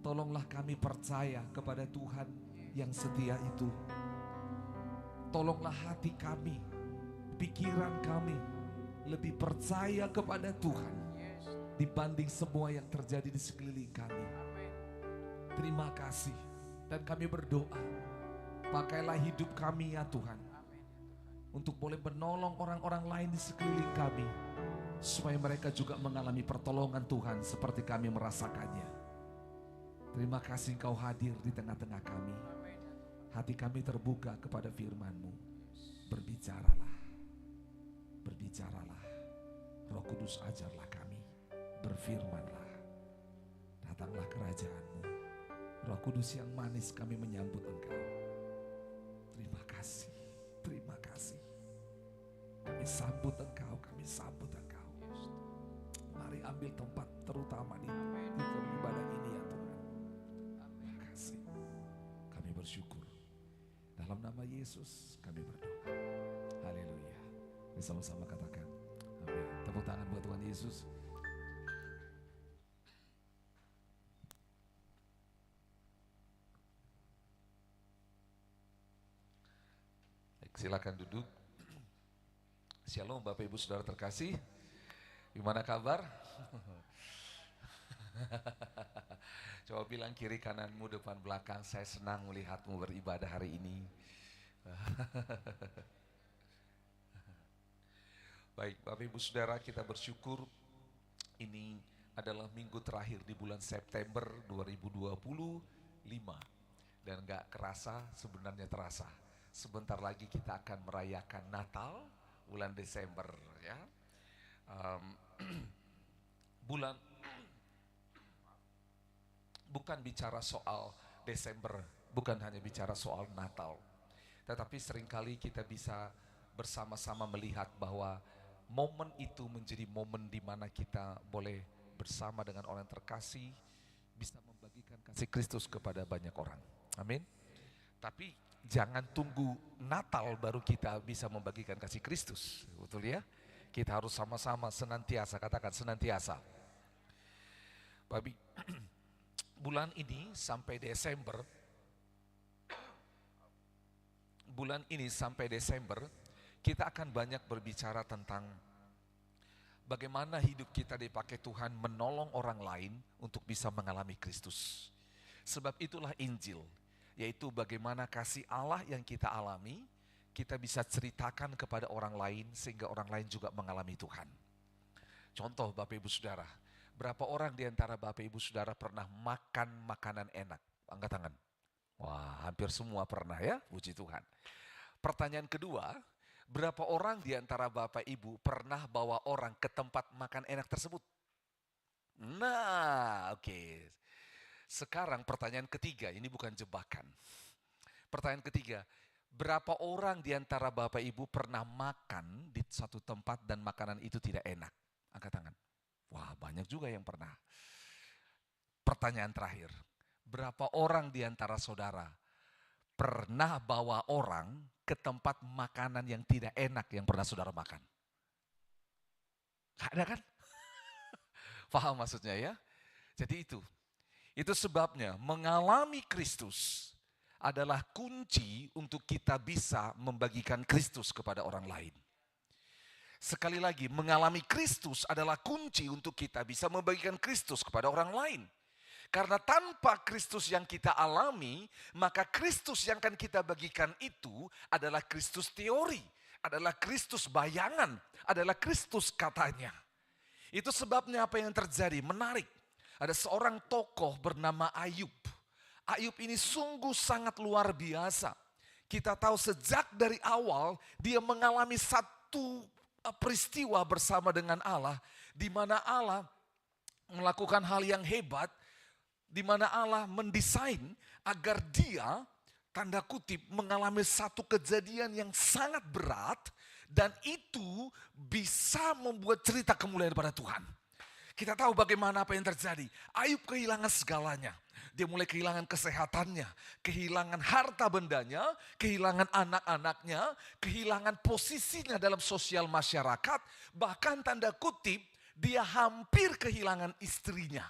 Tolonglah kami percaya kepada Tuhan yang setia itu. Tolonglah hati kami, pikiran kami lebih percaya kepada Tuhan dibanding semua yang terjadi di sekeliling kami. Terima kasih. Dan kami berdoa, pakailah hidup kami ya Tuhan, untuk boleh menolong orang-orang lain di sekeliling kami, supaya mereka juga mengalami pertolongan Tuhan seperti kami merasakannya. Terima kasih Engkau hadir di tengah-tengah kami. Hati kami terbuka kepada firman-Mu. Berbicaralah, berbicaralah. Roh Kudus ajarlah kami, berfirmanlah. Datanglah kerajaan-Mu. Roh Kudus yang manis, kami menyambut Engkau. Terima kasih, terima kasih. Kami sambut Engkau, kami sambut Engkau. Mari ambil tempat terutama di ibadah ini ya Tuhan. Terima kasih. Kami bersyukur. Dalam nama Yesus kami berdoa. Haleluya. Sama-sama katakan amin. Tepuk tangan buat Tuhan Yesus. Silakan duduk. Shalom Bapak Ibu Saudara terkasih. Gimana kabar? Coba bilang kiri kananmu, depan belakang, saya senang melihatmu beribadah hari ini. Baik Bapak Ibu Saudara, kita bersyukur ini adalah minggu terakhir di bulan September 2025. Dan gak kerasa, sebenarnya terasa. Sebentar lagi kita akan merayakan Natal bulan Desember ya. Bulan bukan bicara soal Desember, bukan hanya bicara soal Natal. Tetapi seringkali kita bisa bersama-sama melihat bahwa momen itu menjadi momen di mana kita boleh bersama dengan orang terkasih, bisa membagikan kasih Kristus kepada banyak orang. Amin. Tapi jangan tunggu Natal baru kita bisa membagikan kasih Kristus, betul ya? Kita harus sama-sama senantiasa, katakan senantiasa. Babi, bulan ini sampai Desember, kita akan banyak berbicara tentang bagaimana hidup kita dipakai Tuhan menolong orang lain untuk bisa mengalami Kristus. Sebab itulah Injil, yaitu bagaimana kasih Allah yang kita alami, kita bisa ceritakan kepada orang lain sehingga orang lain juga mengalami Tuhan. Contoh Bapak Ibu Saudara, berapa orang di antara Bapak Ibu Saudara pernah makan makanan enak? Angkat tangan. Wah, hampir semua pernah ya, puji Tuhan. Pertanyaan kedua, berapa orang di antara Bapak Ibu pernah bawa orang ke tempat makan enak tersebut? Nah, oke. Sekarang pertanyaan ketiga, ini bukan jebakan. Pertanyaan ketiga, berapa orang di antara Bapak Ibu pernah makan di satu tempat dan makanan itu tidak enak? Angkat tangan. Wah, banyak juga yang pernah. Pertanyaan terakhir, berapa orang di antara saudara pernah bawa orang ke tempat makanan yang tidak enak yang pernah saudara makan? Gak ada kan? Paham maksudnya ya? Jadi itu sebabnya mengalami Kristus adalah kunci untuk kita bisa membagikan Kristus kepada orang lain. Sekali lagi, mengalami Kristus adalah kunci untuk kita bisa membagikan Kristus kepada orang lain. Karena tanpa Kristus yang kita alami, maka Kristus yang akan kita bagikan itu adalah Kristus teori, adalah Kristus bayangan, adalah Kristus katanya. Itu sebabnya apa yang terjadi menarik. Ada seorang tokoh bernama Ayub. Ayub ini sungguh sangat luar biasa. Kita tahu sejak dari awal dia mengalami satu peristiwa bersama dengan Allah, di mana Allah melakukan hal yang hebat, di mana Allah mendesain agar dia, tanda kutip, mengalami satu kejadian yang sangat berat, dan itu bisa membuat cerita kemuliaan pada Tuhan. Kita tahu bagaimana apa yang terjadi. Ayub kehilangan segalanya. Dia mulai kehilangan kesehatannya, kehilangan harta bendanya, kehilangan anak-anaknya, kehilangan posisinya dalam sosial masyarakat. Bahkan tanda kutip, dia hampir kehilangan istrinya.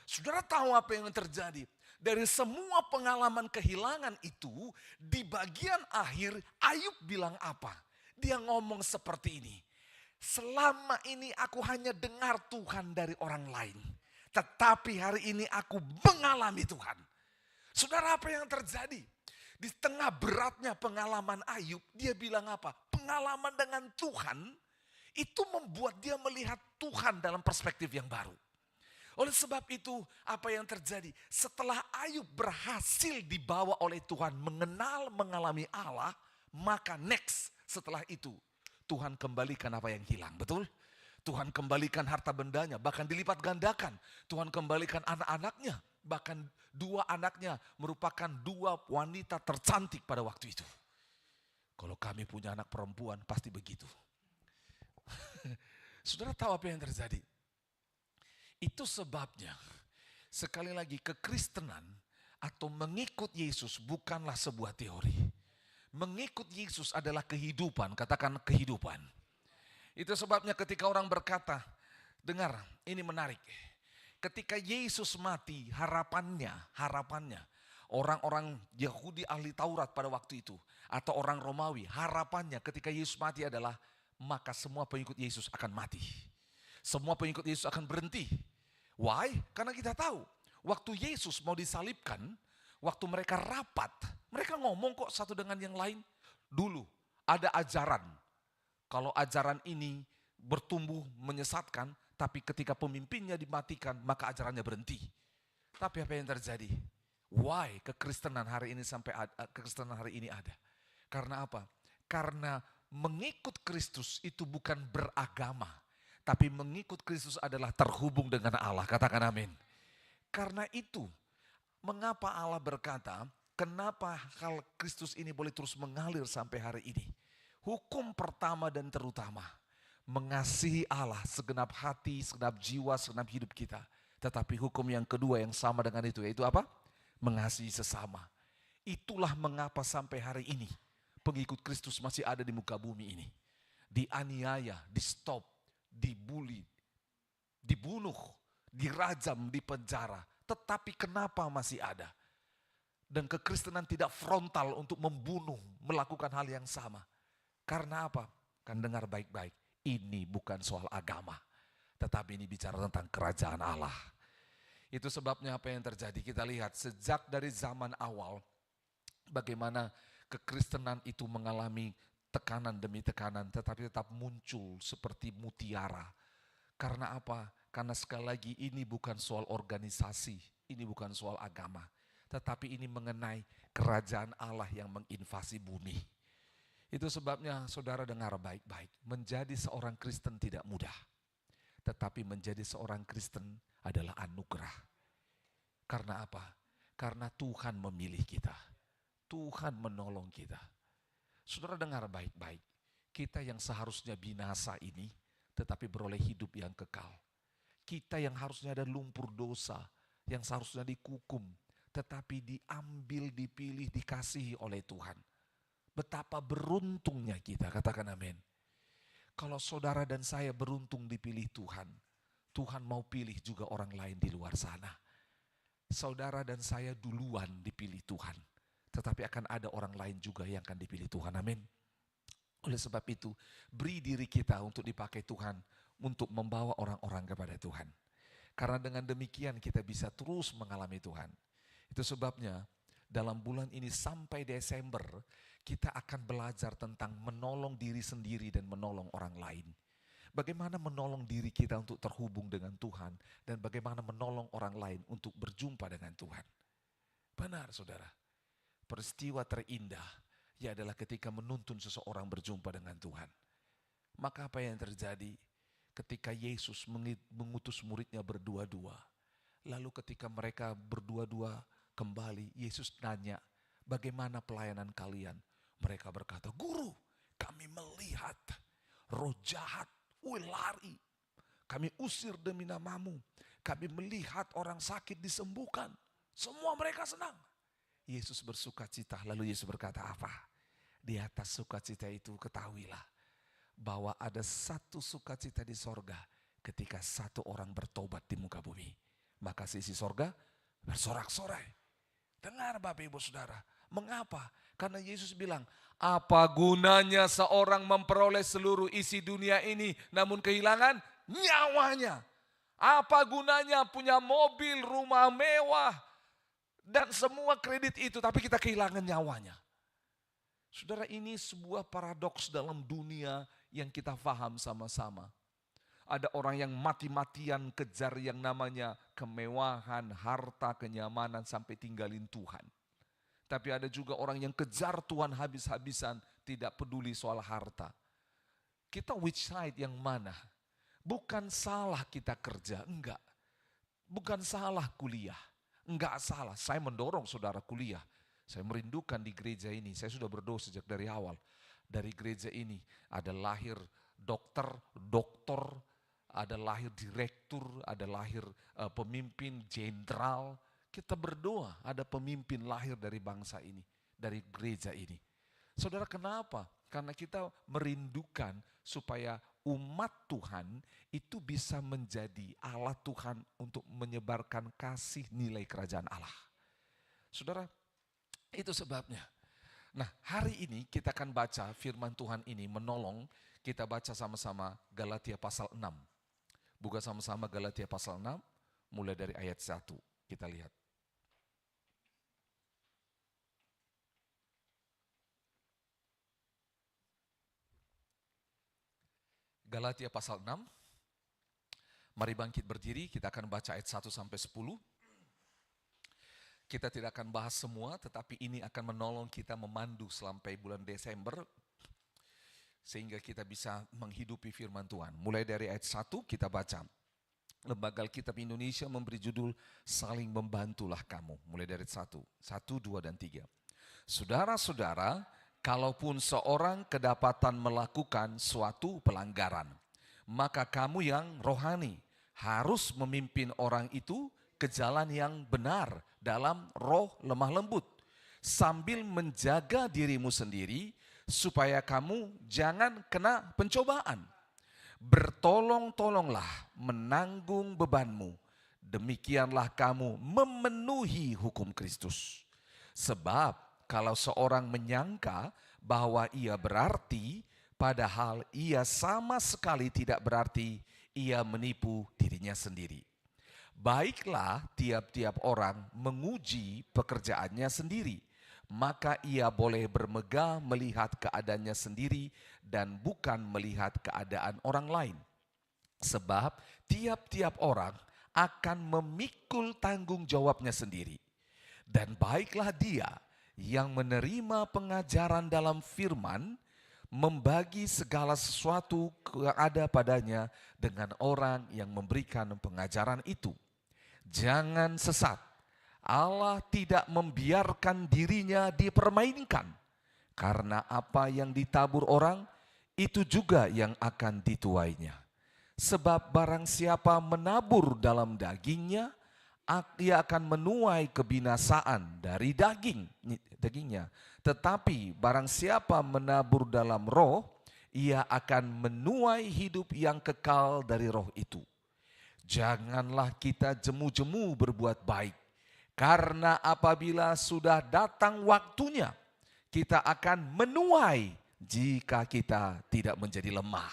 Saudara tahu apa yang terjadi? Dari semua pengalaman kehilangan itu, di bagian akhir Ayub bilang apa? Dia ngomong seperti ini. Selama ini aku hanya dengar Tuhan dari orang lain. Tetapi hari ini aku mengalami Tuhan. Saudara, apa yang terjadi? Di tengah beratnya pengalaman Ayub, dia bilang apa? Pengalaman dengan Tuhan itu membuat dia melihat Tuhan dalam perspektif yang baru. Oleh sebab itu, apa yang terjadi? Setelah Ayub berhasil dibawa oleh Tuhan mengalami Allah, maka next setelah itu, Tuhan kembalikan apa yang hilang, betul? Tuhan kembalikan harta bendanya, bahkan dilipat gandakan. Tuhan kembalikan anak-anaknya, bahkan 2 anaknya merupakan 2 wanita tercantik pada waktu itu. Kalau kami punya anak perempuan, pasti begitu. Saudara tahu apa yang terjadi? Itu sebabnya, sekali lagi, kekristenan atau mengikut Yesus bukanlah sebuah teori. Mengikut Yesus adalah kehidupan, katakan kehidupan. Itu sebabnya ketika orang berkata, dengar, ini menarik. Ketika Yesus mati, harapannya, orang-orang Yahudi ahli Taurat pada waktu itu, atau orang Romawi, harapannya ketika Yesus mati adalah, maka semua pengikut Yesus akan mati. Semua pengikut Yesus akan berhenti. Why? Karena kita tahu, waktu Yesus mau disalibkan, waktu mereka rapat, mereka ngomong kok satu dengan yang lain. Dulu ada ajaran, kalau ajaran ini bertumbuh menyesatkan, tapi ketika pemimpinnya dimatikan, maka ajarannya berhenti. Tapi apa yang terjadi? Why kekristenan hari ini ada? Karena apa? Karena mengikut Kristus itu bukan beragama, tapi mengikut Kristus adalah terhubung dengan Allah. Katakan amin. Karena itu, mengapa Allah berkata, kenapa hal Kristus ini boleh terus mengalir sampai hari ini? Hukum pertama dan terutama, mengasihi Allah segenap hati, segenap jiwa, segenap hidup kita. Tetapi hukum yang kedua yang sama dengan itu, yaitu apa? Mengasihi sesama. Itulah mengapa sampai hari ini pengikut Kristus masih ada di muka bumi ini. Dianiaya, di stop, dibully, dibunuh, dirajam, dipenjara. Tetapi kenapa masih ada? Dan kekristenan tidak frontal untuk membunuh, melakukan hal yang sama. Karena apa? Kan dengar baik-baik. Ini bukan soal agama, tetapi ini bicara tentang kerajaan Allah. Itu sebabnya apa yang terjadi? Kita lihat sejak dari zaman awal, bagaimana kekristenan itu mengalami tekanan demi tekanan, tetapi tetap muncul seperti mutiara. Karena apa? Karena sekali lagi ini bukan soal organisasi, ini bukan soal agama, tetapi ini mengenai kerajaan Allah yang menginvasi bumi. Itu sebabnya saudara dengar baik-baik, menjadi seorang Kristen tidak mudah. Tetapi menjadi seorang Kristen adalah anugerah. Karena apa? Karena Tuhan memilih kita. Tuhan menolong kita. Saudara dengar baik-baik, kita yang seharusnya binasa ini, tetapi beroleh hidup yang kekal. Kita yang harusnya ada lumpur dosa, yang seharusnya dikukum, tetapi diambil, dipilih, dikasihi oleh Tuhan. Betapa beruntungnya kita, katakan amin. Kalau saudara dan saya beruntung dipilih Tuhan, Tuhan mau pilih juga orang lain di luar sana. Saudara dan saya duluan dipilih Tuhan, tetapi akan ada orang lain juga yang akan dipilih Tuhan, amin. Oleh sebab itu, beri diri kita untuk dipakai Tuhan, untuk membawa orang-orang kepada Tuhan. Karena dengan demikian kita bisa terus mengalami Tuhan. Itu sebabnya dalam bulan ini sampai Desember, kita akan belajar tentang menolong diri sendiri dan menolong orang lain. Bagaimana menolong diri kita untuk terhubung dengan Tuhan, dan bagaimana menolong orang lain untuk berjumpa dengan Tuhan. Benar saudara, peristiwa terindah ya adalah ketika menuntun seseorang berjumpa dengan Tuhan. Maka apa yang terjadi ketika Yesus mengutus muridnya berdua-dua, lalu ketika mereka berdua-dua kembali, Yesus tanya, bagaimana pelayanan kalian? Mereka berkata, Guru, kami melihat roh jahat, lari. Kami usir demi namamu. Kami melihat orang sakit disembuhkan. Semua mereka senang. Yesus bersukacita, lalu Yesus berkata apa? Di atas sukacita itu ketahuilah bahwa ada satu sukacita di sorga ketika satu orang bertobat di muka bumi. Maka sisi sorga bersorak-sorai. Dengar Bapak Ibu Saudara. Mengapa? Karena Yesus bilang, apa gunanya seorang memperoleh seluruh isi dunia ini namun kehilangan nyawanya? Apa gunanya punya mobil, rumah mewah, dan semua kredit itu tapi kita kehilangan nyawanya? Saudara, ini sebuah paradoks dalam dunia yang kita paham sama-sama. Ada orang yang mati-matian kejar yang namanya kemewahan, harta, kenyamanan sampai tinggalin Tuhan. Tapi ada juga orang yang kejar Tuhan habis-habisan, tidak peduli soal harta. Kita which side yang mana? Bukan salah kita kerja, enggak. Bukan salah kuliah, enggak salah. Saya mendorong saudara kuliah. Saya merindukan di gereja ini, saya sudah berdoa sejak dari awal. Dari gereja ini ada lahir dokter, ada lahir direktur, ada lahir pemimpin jenderal. Kita berdoa ada pemimpin lahir dari bangsa ini, dari gereja ini. Saudara, kenapa? Karena kita merindukan supaya umat Tuhan itu bisa menjadi alat Tuhan untuk menyebarkan kasih nilai kerajaan Allah. Saudara, itu sebabnya. Nah, hari ini kita akan baca firman Tuhan ini menolong. Kita baca sama-sama Galatia pasal 6. Buka sama-sama Galatia pasal 6, mulai dari ayat 1. Kita lihat. Galatia pasal 6. Mari bangkit berdiri, kita akan baca ayat 1 sampai 10. Kita tidak akan bahas semua, tetapi ini akan menolong kita memandu sampai bulan Desember, sehingga kita bisa menghidupi firman Tuhan. Mulai dari ayat 1 kita baca. Lembaga Alkitab Indonesia memberi judul Saling Membantulah Kamu. Mulai dari 1, 2, dan 3. Saudara-saudara, kalaupun seorang kedapatan melakukan suatu pelanggaran, maka kamu yang rohani harus memimpin orang itu ke jalan yang benar dalam roh lemah lembut, sambil menjaga dirimu sendiri supaya kamu jangan kena pencobaan. Bertolong-tolonglah menanggung bebanmu, demikianlah kamu memenuhi hukum Kristus. Sebab kalau seorang menyangka bahwa ia berarti, padahal ia sama sekali tidak berarti, ia menipu dirinya sendiri. Baiklah tiap-tiap orang menguji pekerjaannya sendiri, maka ia boleh bermegah melihat keadaannya sendiri dan bukan melihat keadaan orang lain. Sebab tiap-tiap orang akan memikul tanggung jawabnya sendiri. Dan baiklah dia yang menerima pengajaran dalam firman, membagi segala sesuatu yang ada padanya dengan orang yang memberikan pengajaran itu. Jangan sesat, Allah tidak membiarkan dirinya dipermainkan, karena apa yang ditabur orang, itu juga yang akan dituainya. Sebab barang siapa menabur dalam dagingnya, ia akan menuai kebinasaan dari dagingnya. Tetapi barang siapa menabur dalam roh, ia akan menuai hidup yang kekal dari roh itu. Janganlah kita jemu-jemu berbuat baik, karena apabila sudah datang waktunya, kita akan menuai jika kita tidak menjadi lemah.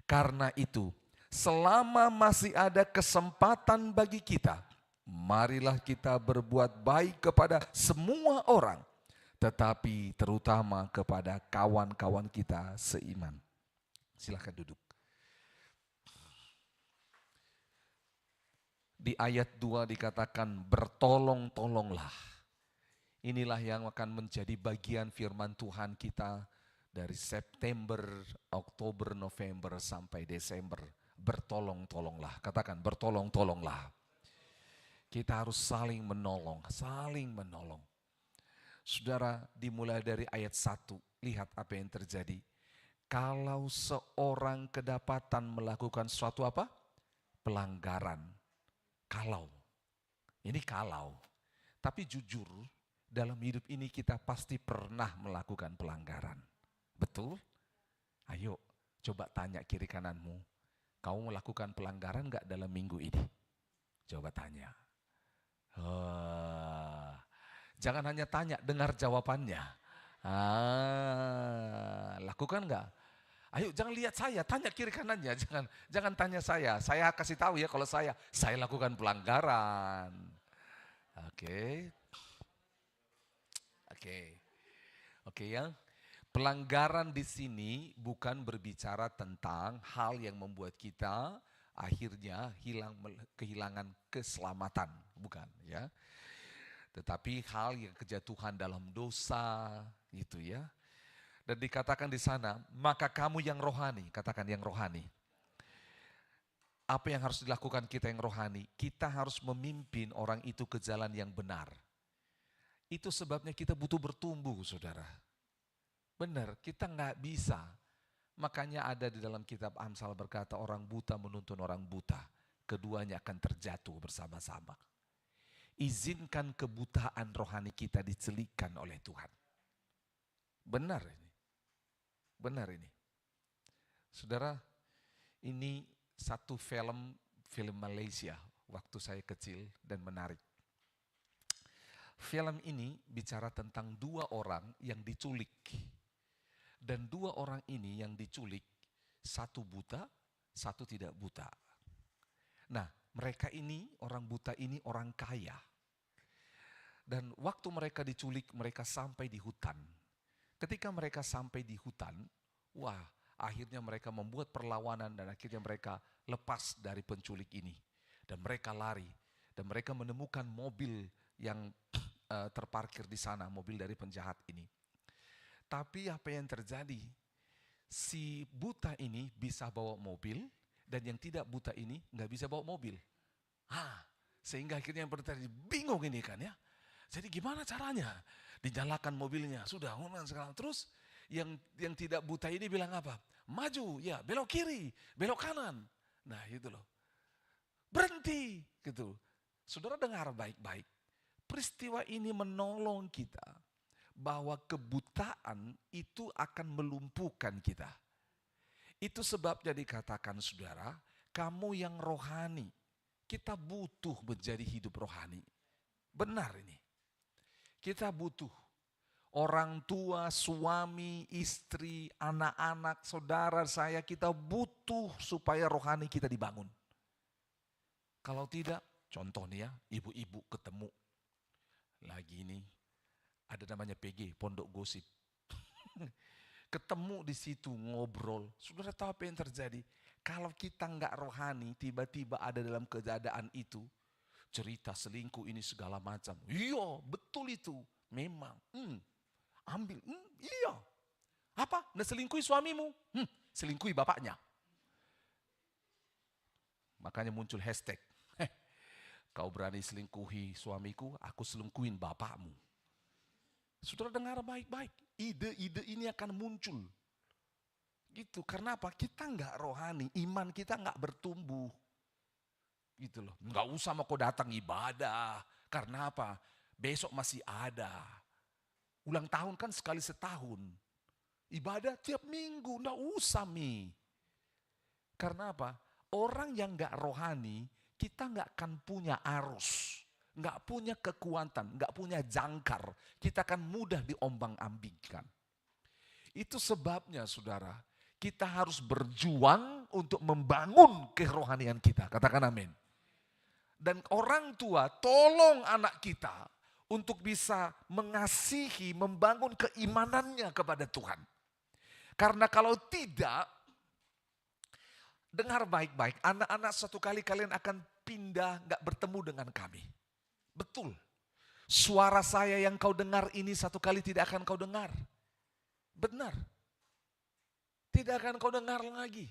Karena itu, selama masih ada kesempatan bagi kita, marilah kita berbuat baik kepada semua orang, tetapi terutama kepada kawan-kawan kita seiman. Silakan duduk. Di ayat 2 dikatakan bertolong-tolonglah. Inilah yang akan menjadi bagian firman Tuhan kita dari September, Oktober, November sampai Desember. Bertolong-tolonglah. Katakan bertolong-tolonglah. Kita harus saling menolong, saling menolong. Saudara, dimulai dari ayat 1, lihat apa yang terjadi. Kalau seorang kedapatan melakukan suatu apa? Pelanggaran. Ini kalau. Tapi jujur, dalam hidup ini kita pasti pernah melakukan pelanggaran. Betul? Ayo, coba tanya kiri kananmu. Kamu melakukan pelanggaran gak dalam minggu ini? Coba tanya. Jangan hanya tanya, dengar jawabannya. Lakukan nggak? Ayo jangan lihat saya, tanya kiri kanannya, jangan tanya saya. Saya kasih tahu ya kalau saya lakukan pelanggaran. Oke. Oke ya. Pelanggaran di sini bukan berbicara tentang hal yang membuat kita akhirnya kehilangan keselamatan, bukan ya. Tetapi hal yang kejatuhan dalam dosa gitu ya. Dan dikatakan di sana, maka kamu yang rohani, katakan yang rohani. Apa yang harus dilakukan kita yang rohani? Kita harus memimpin orang itu ke jalan yang benar. Itu sebabnya kita butuh bertumbuh, saudara. Benar, kita nggak bisa. Makanya ada di dalam kitab Amsal berkata orang buta menuntun orang buta. Keduanya akan terjatuh bersama-sama. Izinkan kebutaan rohani kita dicelikkan oleh Tuhan. Benar ini. Benar ini. Saudara, ini satu film Malaysia waktu saya kecil dan menarik. Film ini bicara tentang dua orang yang diculik. Dan dua orang ini yang diculik, satu buta, satu tidak buta. Nah, mereka ini, orang buta ini orang kaya. Dan waktu mereka diculik, mereka sampai di hutan. Ketika mereka sampai di hutan, wah, akhirnya mereka membuat perlawanan dan akhirnya mereka lepas dari penculik ini. Dan mereka lari. Dan mereka menemukan mobil yang terparkir di sana, mobil dari penjahat ini. Tapi apa yang terjadi? Si buta ini bisa bawa mobil dan yang tidak buta ini nggak bisa bawa mobil. Sehingga akhirnya yang terjadi bingung ini kan ya. Jadi gimana caranya? Dinyalakan mobilnya, sudah sekarang. Terus yang tidak buta ini bilang apa? Maju, ya belok kiri, belok kanan. Nah itu loh. Berhenti gitu. Saudara dengar baik-baik. Peristiwa ini menolong kita. Bahwa kebutaan itu akan melumpuhkan kita. Itu sebabnya dikatakan saudara, kamu yang rohani, kita butuh menjadi hidup rohani. Benar ini. Kita butuh orang tua, suami, istri, anak-anak, saudara saya, kita butuh supaya rohani kita dibangun. Kalau tidak, contoh nih ya, ibu-ibu ketemu lagi ini. Ada namanya PG, Pondok Gosip. Ketemu di situ ngobrol. Saudara tahu apa yang terjadi? Kalau kita nggak rohani, tiba-tiba ada dalam keadaan itu, cerita selingkuh ini segala macam. Iya, betul itu. Memang. Ambil. Iya. Apa? Nah selingkuhi suamimu? Selingkuhi bapaknya. Makanya muncul hashtag. Kau berani selingkuhi suamiku, aku selingkuhin bapakmu. Saudara dengar baik-baik, ide-ide ini akan muncul. Gitu, karena apa? Kita nggak rohani, iman kita nggak bertumbuh. Gitu loh, nggak usah mau kau datang ibadah. Karena apa? Besok masih ada. Ulang tahun kan sekali setahun. Ibadah tiap minggu, nggak usah mi. Karena apa? Orang yang nggak rohani, kita nggak akan punya arus. Nggak punya kekuatan, nggak punya jangkar, kita akan mudah diombang-ambingkan. Itu sebabnya saudara, kita harus berjuang untuk membangun kerohanian kita, katakan amin. Dan orang tua tolong anak kita untuk bisa mengasihi, membangun keimanannya kepada Tuhan. Karena kalau tidak, dengar baik-baik, anak-anak satu kali kalian akan pindah, nggak bertemu dengan kami. Betul. Suara saya yang kau dengar ini satu kali tidak akan kau dengar. Benar. Tidak akan kau dengar lagi.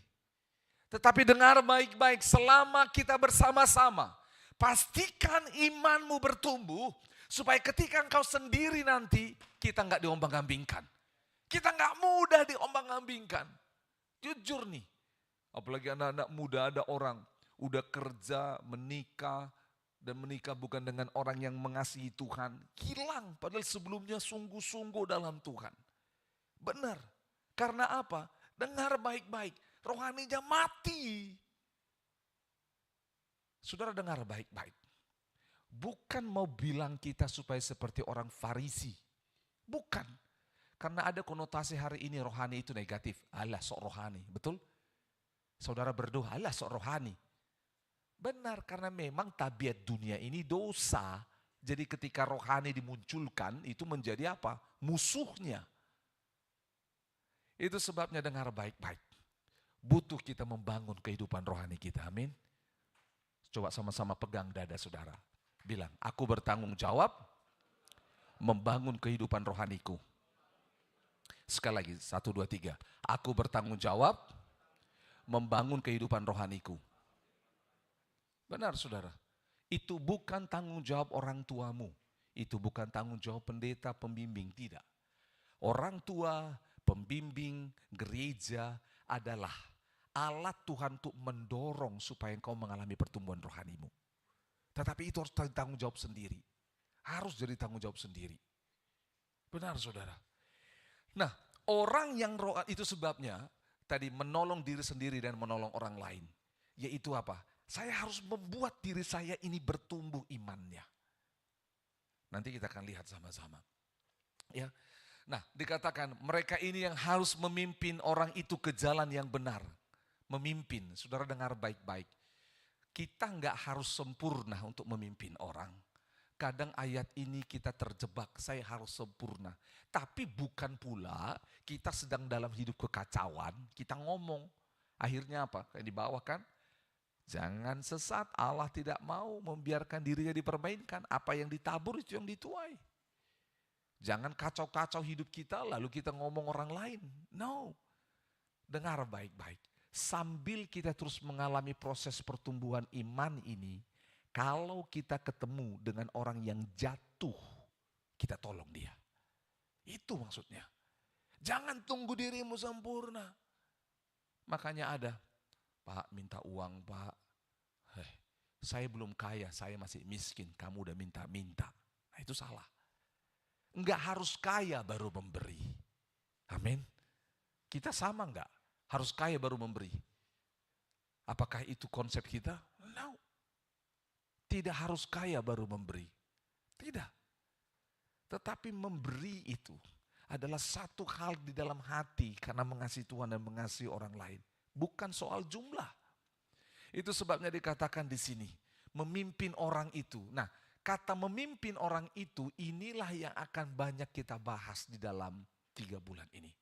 Tetapi dengar baik-baik selama kita bersama-sama. Pastikan imanmu bertumbuh supaya ketika engkau sendiri nanti kita nggak diombang-ambingkan. Kita nggak mudah diombang-ambingkan. Jujur nih. Apalagi anak-anak muda ada orang udah kerja, menikah, dan menikah bukan dengan orang yang mengasihi Tuhan, hilang padahal sebelumnya sungguh-sungguh dalam Tuhan. Benar. Karena apa? Dengar baik-baik, rohaninya mati. Saudara dengar baik-baik. Bukan mau bilang kita supaya seperti orang Farisi. Bukan. Karena ada konotasi hari ini rohani itu negatif. Alah sok rohani, betul? Saudara berdoa, alah sok rohani. Benar, karena memang tabiat dunia ini dosa. Jadi ketika rohani dimunculkan, itu menjadi apa? Musuhnya. Itu sebabnya dengar baik-baik. Butuh kita membangun kehidupan rohani kita, amin. Coba sama-sama pegang dada saudara. Bilang, aku bertanggung jawab membangun kehidupan rohaniku. Sekali lagi, 1, 2, 3. Aku bertanggung jawab membangun kehidupan rohaniku. Benar saudara, itu bukan tanggung jawab orang tuamu. Itu bukan tanggung jawab pendeta, pembimbing, tidak. Orang tua, pembimbing, gereja adalah alat Tuhan untuk mendorong supaya engkau mengalami pertumbuhan rohanimu. Tetapi itu harus tanggung jawab sendiri. Harus jadi tanggung jawab sendiri. Benar saudara. Nah, orang yang itu sebabnya tadi menolong diri sendiri dan menolong orang lain. Yaitu apa? Saya harus membuat diri saya ini bertumbuh imannya. Nanti kita akan lihat sama-sama. Ya. Nah, dikatakan mereka ini yang harus memimpin orang itu ke jalan yang benar. Memimpin, saudara dengar baik-baik. Kita nggak harus sempurna untuk memimpin orang. Kadang ayat ini kita terjebak, saya harus sempurna. Tapi bukan pula kita sedang dalam hidup kekacauan, kita ngomong. Akhirnya apa? Kayak di bawah kan? Jangan sesat, Allah tidak mau membiarkan dirinya dipermainkan. Apa yang ditabur itu yang dituai. Jangan kacau-kacau hidup kita lalu kita ngomong orang lain. No. Dengar baik-baik. Sambil kita terus mengalami proses pertumbuhan iman ini, kalau kita ketemu dengan orang yang jatuh, kita tolong dia. Itu maksudnya. Jangan tunggu dirimu sempurna. Makanya ada, Pak minta uang Pak. Saya belum kaya, saya masih miskin, kamu udah minta-minta. Nah itu salah. Enggak harus kaya baru memberi. Amin. Kita sama enggak? Harus kaya baru memberi. Apakah itu konsep kita? No. Tidak harus kaya baru memberi. Tidak. Tetapi memberi itu adalah satu hal di dalam hati karena mengasihi Tuhan dan mengasihi orang lain. Bukan soal jumlah. Itu sebabnya dikatakan di sini, memimpin orang itu. Nah, kata memimpin orang itu inilah yang akan banyak kita bahas di dalam 3 bulan ini.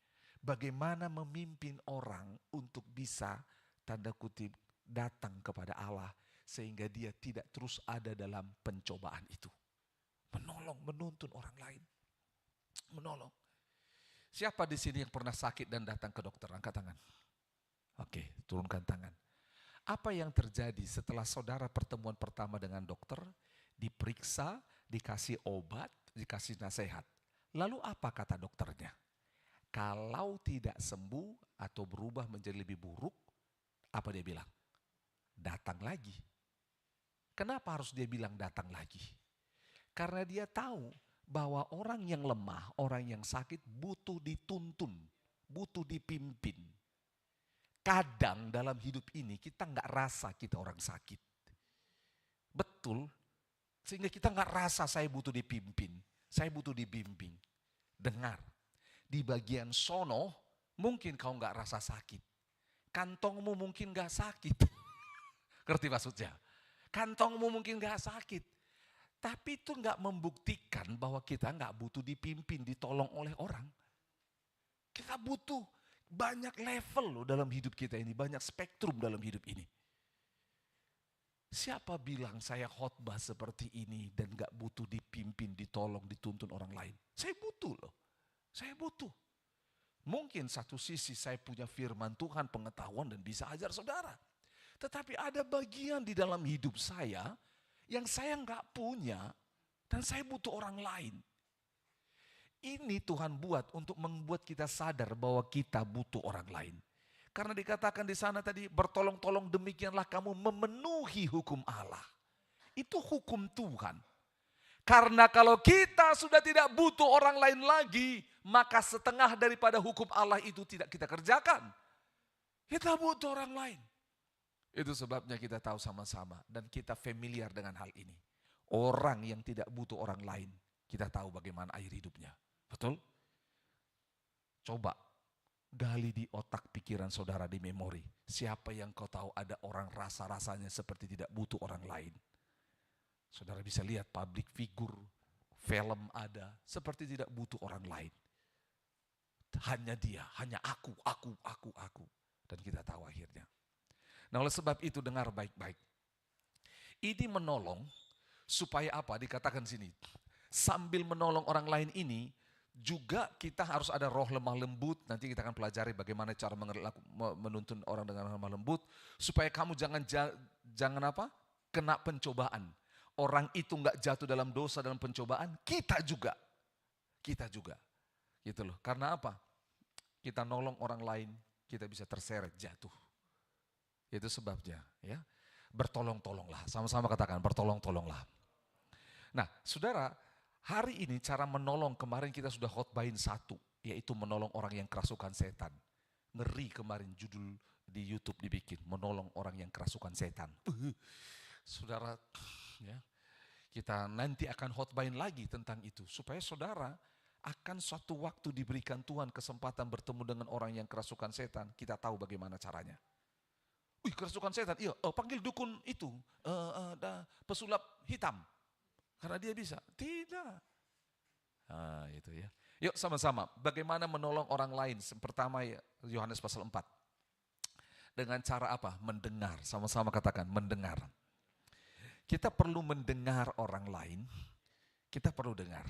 Bagaimana memimpin orang untuk bisa tanda kutip datang kepada Allah sehingga dia tidak terus ada dalam pencobaan itu. Menolong, menuntun orang lain. Menolong. Siapa di sini yang pernah sakit dan datang ke dokter? Angkat tangan. Oke, turunkan tangan. Apa yang terjadi setelah saudara pertemuan pertama dengan dokter, diperiksa, dikasih obat, dikasih nasihat. Lalu apa kata dokternya? Kalau tidak sembuh atau berubah menjadi lebih buruk, apa dia bilang? Datang lagi. Kenapa harus dia bilang datang lagi? Karena dia tahu bahwa orang yang lemah, orang yang sakit butuh dituntun, butuh dipimpin. Kadang dalam hidup ini kita nggak rasa kita orang sakit. Betul, sehingga kita nggak rasa saya butuh dipimpin, saya butuh dibimbing. Dengar, di bagian sono mungkin kau nggak rasa sakit. Kantongmu mungkin nggak sakit. Ngerti maksudnya? Kantongmu mungkin nggak sakit. Tapi itu nggak membuktikan bahwa kita nggak butuh dipimpin, ditolong oleh orang. Kita butuh banyak level loh dalam hidup kita ini, banyak spektrum dalam hidup ini. Siapa bilang saya khotbah seperti ini dan gak butuh dipimpin, ditolong, dituntun orang lain? Saya butuh loh. Saya butuh. Mungkin satu sisi saya punya firman Tuhan, pengetahuan dan bisa ajar saudara. Tetapi ada bagian di dalam hidup saya yang saya gak punya dan saya butuh orang lain. Ini Tuhan buat untuk membuat kita sadar bahwa kita butuh orang lain. Karena dikatakan di sana tadi, bertolong-tolong demikianlah kamu memenuhi hukum Allah. Itu hukum Tuhan. Karena kalau kita sudah tidak butuh orang lain lagi, maka setengah daripada hukum Allah itu tidak kita kerjakan. Kita butuh orang lain. Itu sebabnya kita tahu sama-sama dan kita familiar dengan hal ini. Orang yang tidak butuh orang lain, kita tahu bagaimana air hidupnya. Betul? Coba gali di otak pikiran saudara, di memori. Siapa yang kau tahu ada orang rasa-rasanya seperti tidak butuh orang lain? Saudara bisa lihat public figure, film ada, seperti tidak butuh orang lain. Hanya dia, hanya aku. Dan kita tahu akhirnya. Nah, oleh sebab itu dengar baik-baik. Ini menolong supaya apa? Dikatakan sini. Sambil menolong orang lain ini, juga kita harus ada roh lemah lembut. Nanti kita akan pelajari bagaimana cara menuntun orang dengan lemah lembut. Supaya kamu jangan apa? Kena pencobaan. Orang itu enggak jatuh dalam dosa, dalam pencobaan. Kita juga. Gitu loh. Karena apa? Kita nolong orang lain, kita bisa terseret jatuh. Itu sebabnya, ya. Bertolong-tolonglah. Sama-sama katakan, bertolong-tolonglah. Nah, saudara, hari ini cara menolong, kemarin kita sudah khotbahin satu, yaitu menolong orang yang kerasukan setan. Ngeri kemarin judul di YouTube dibikin, menolong orang yang kerasukan setan. Saudara, ya, kita nanti akan khotbahin lagi tentang itu, supaya saudara akan suatu waktu diberikan Tuhan kesempatan bertemu dengan orang yang kerasukan setan, kita tahu bagaimana caranya. Kerasukan setan, iya, panggil dukun itu, pesulap hitam. Karena dia bisa. Tidak. Nah, itu ya. Yuk sama-sama, bagaimana menolong orang lain. Pertama Yohanes pasal 4. Dengan cara apa? Mendengar. Sama-sama katakan, mendengar. Kita perlu mendengar orang lain. Kita perlu dengar.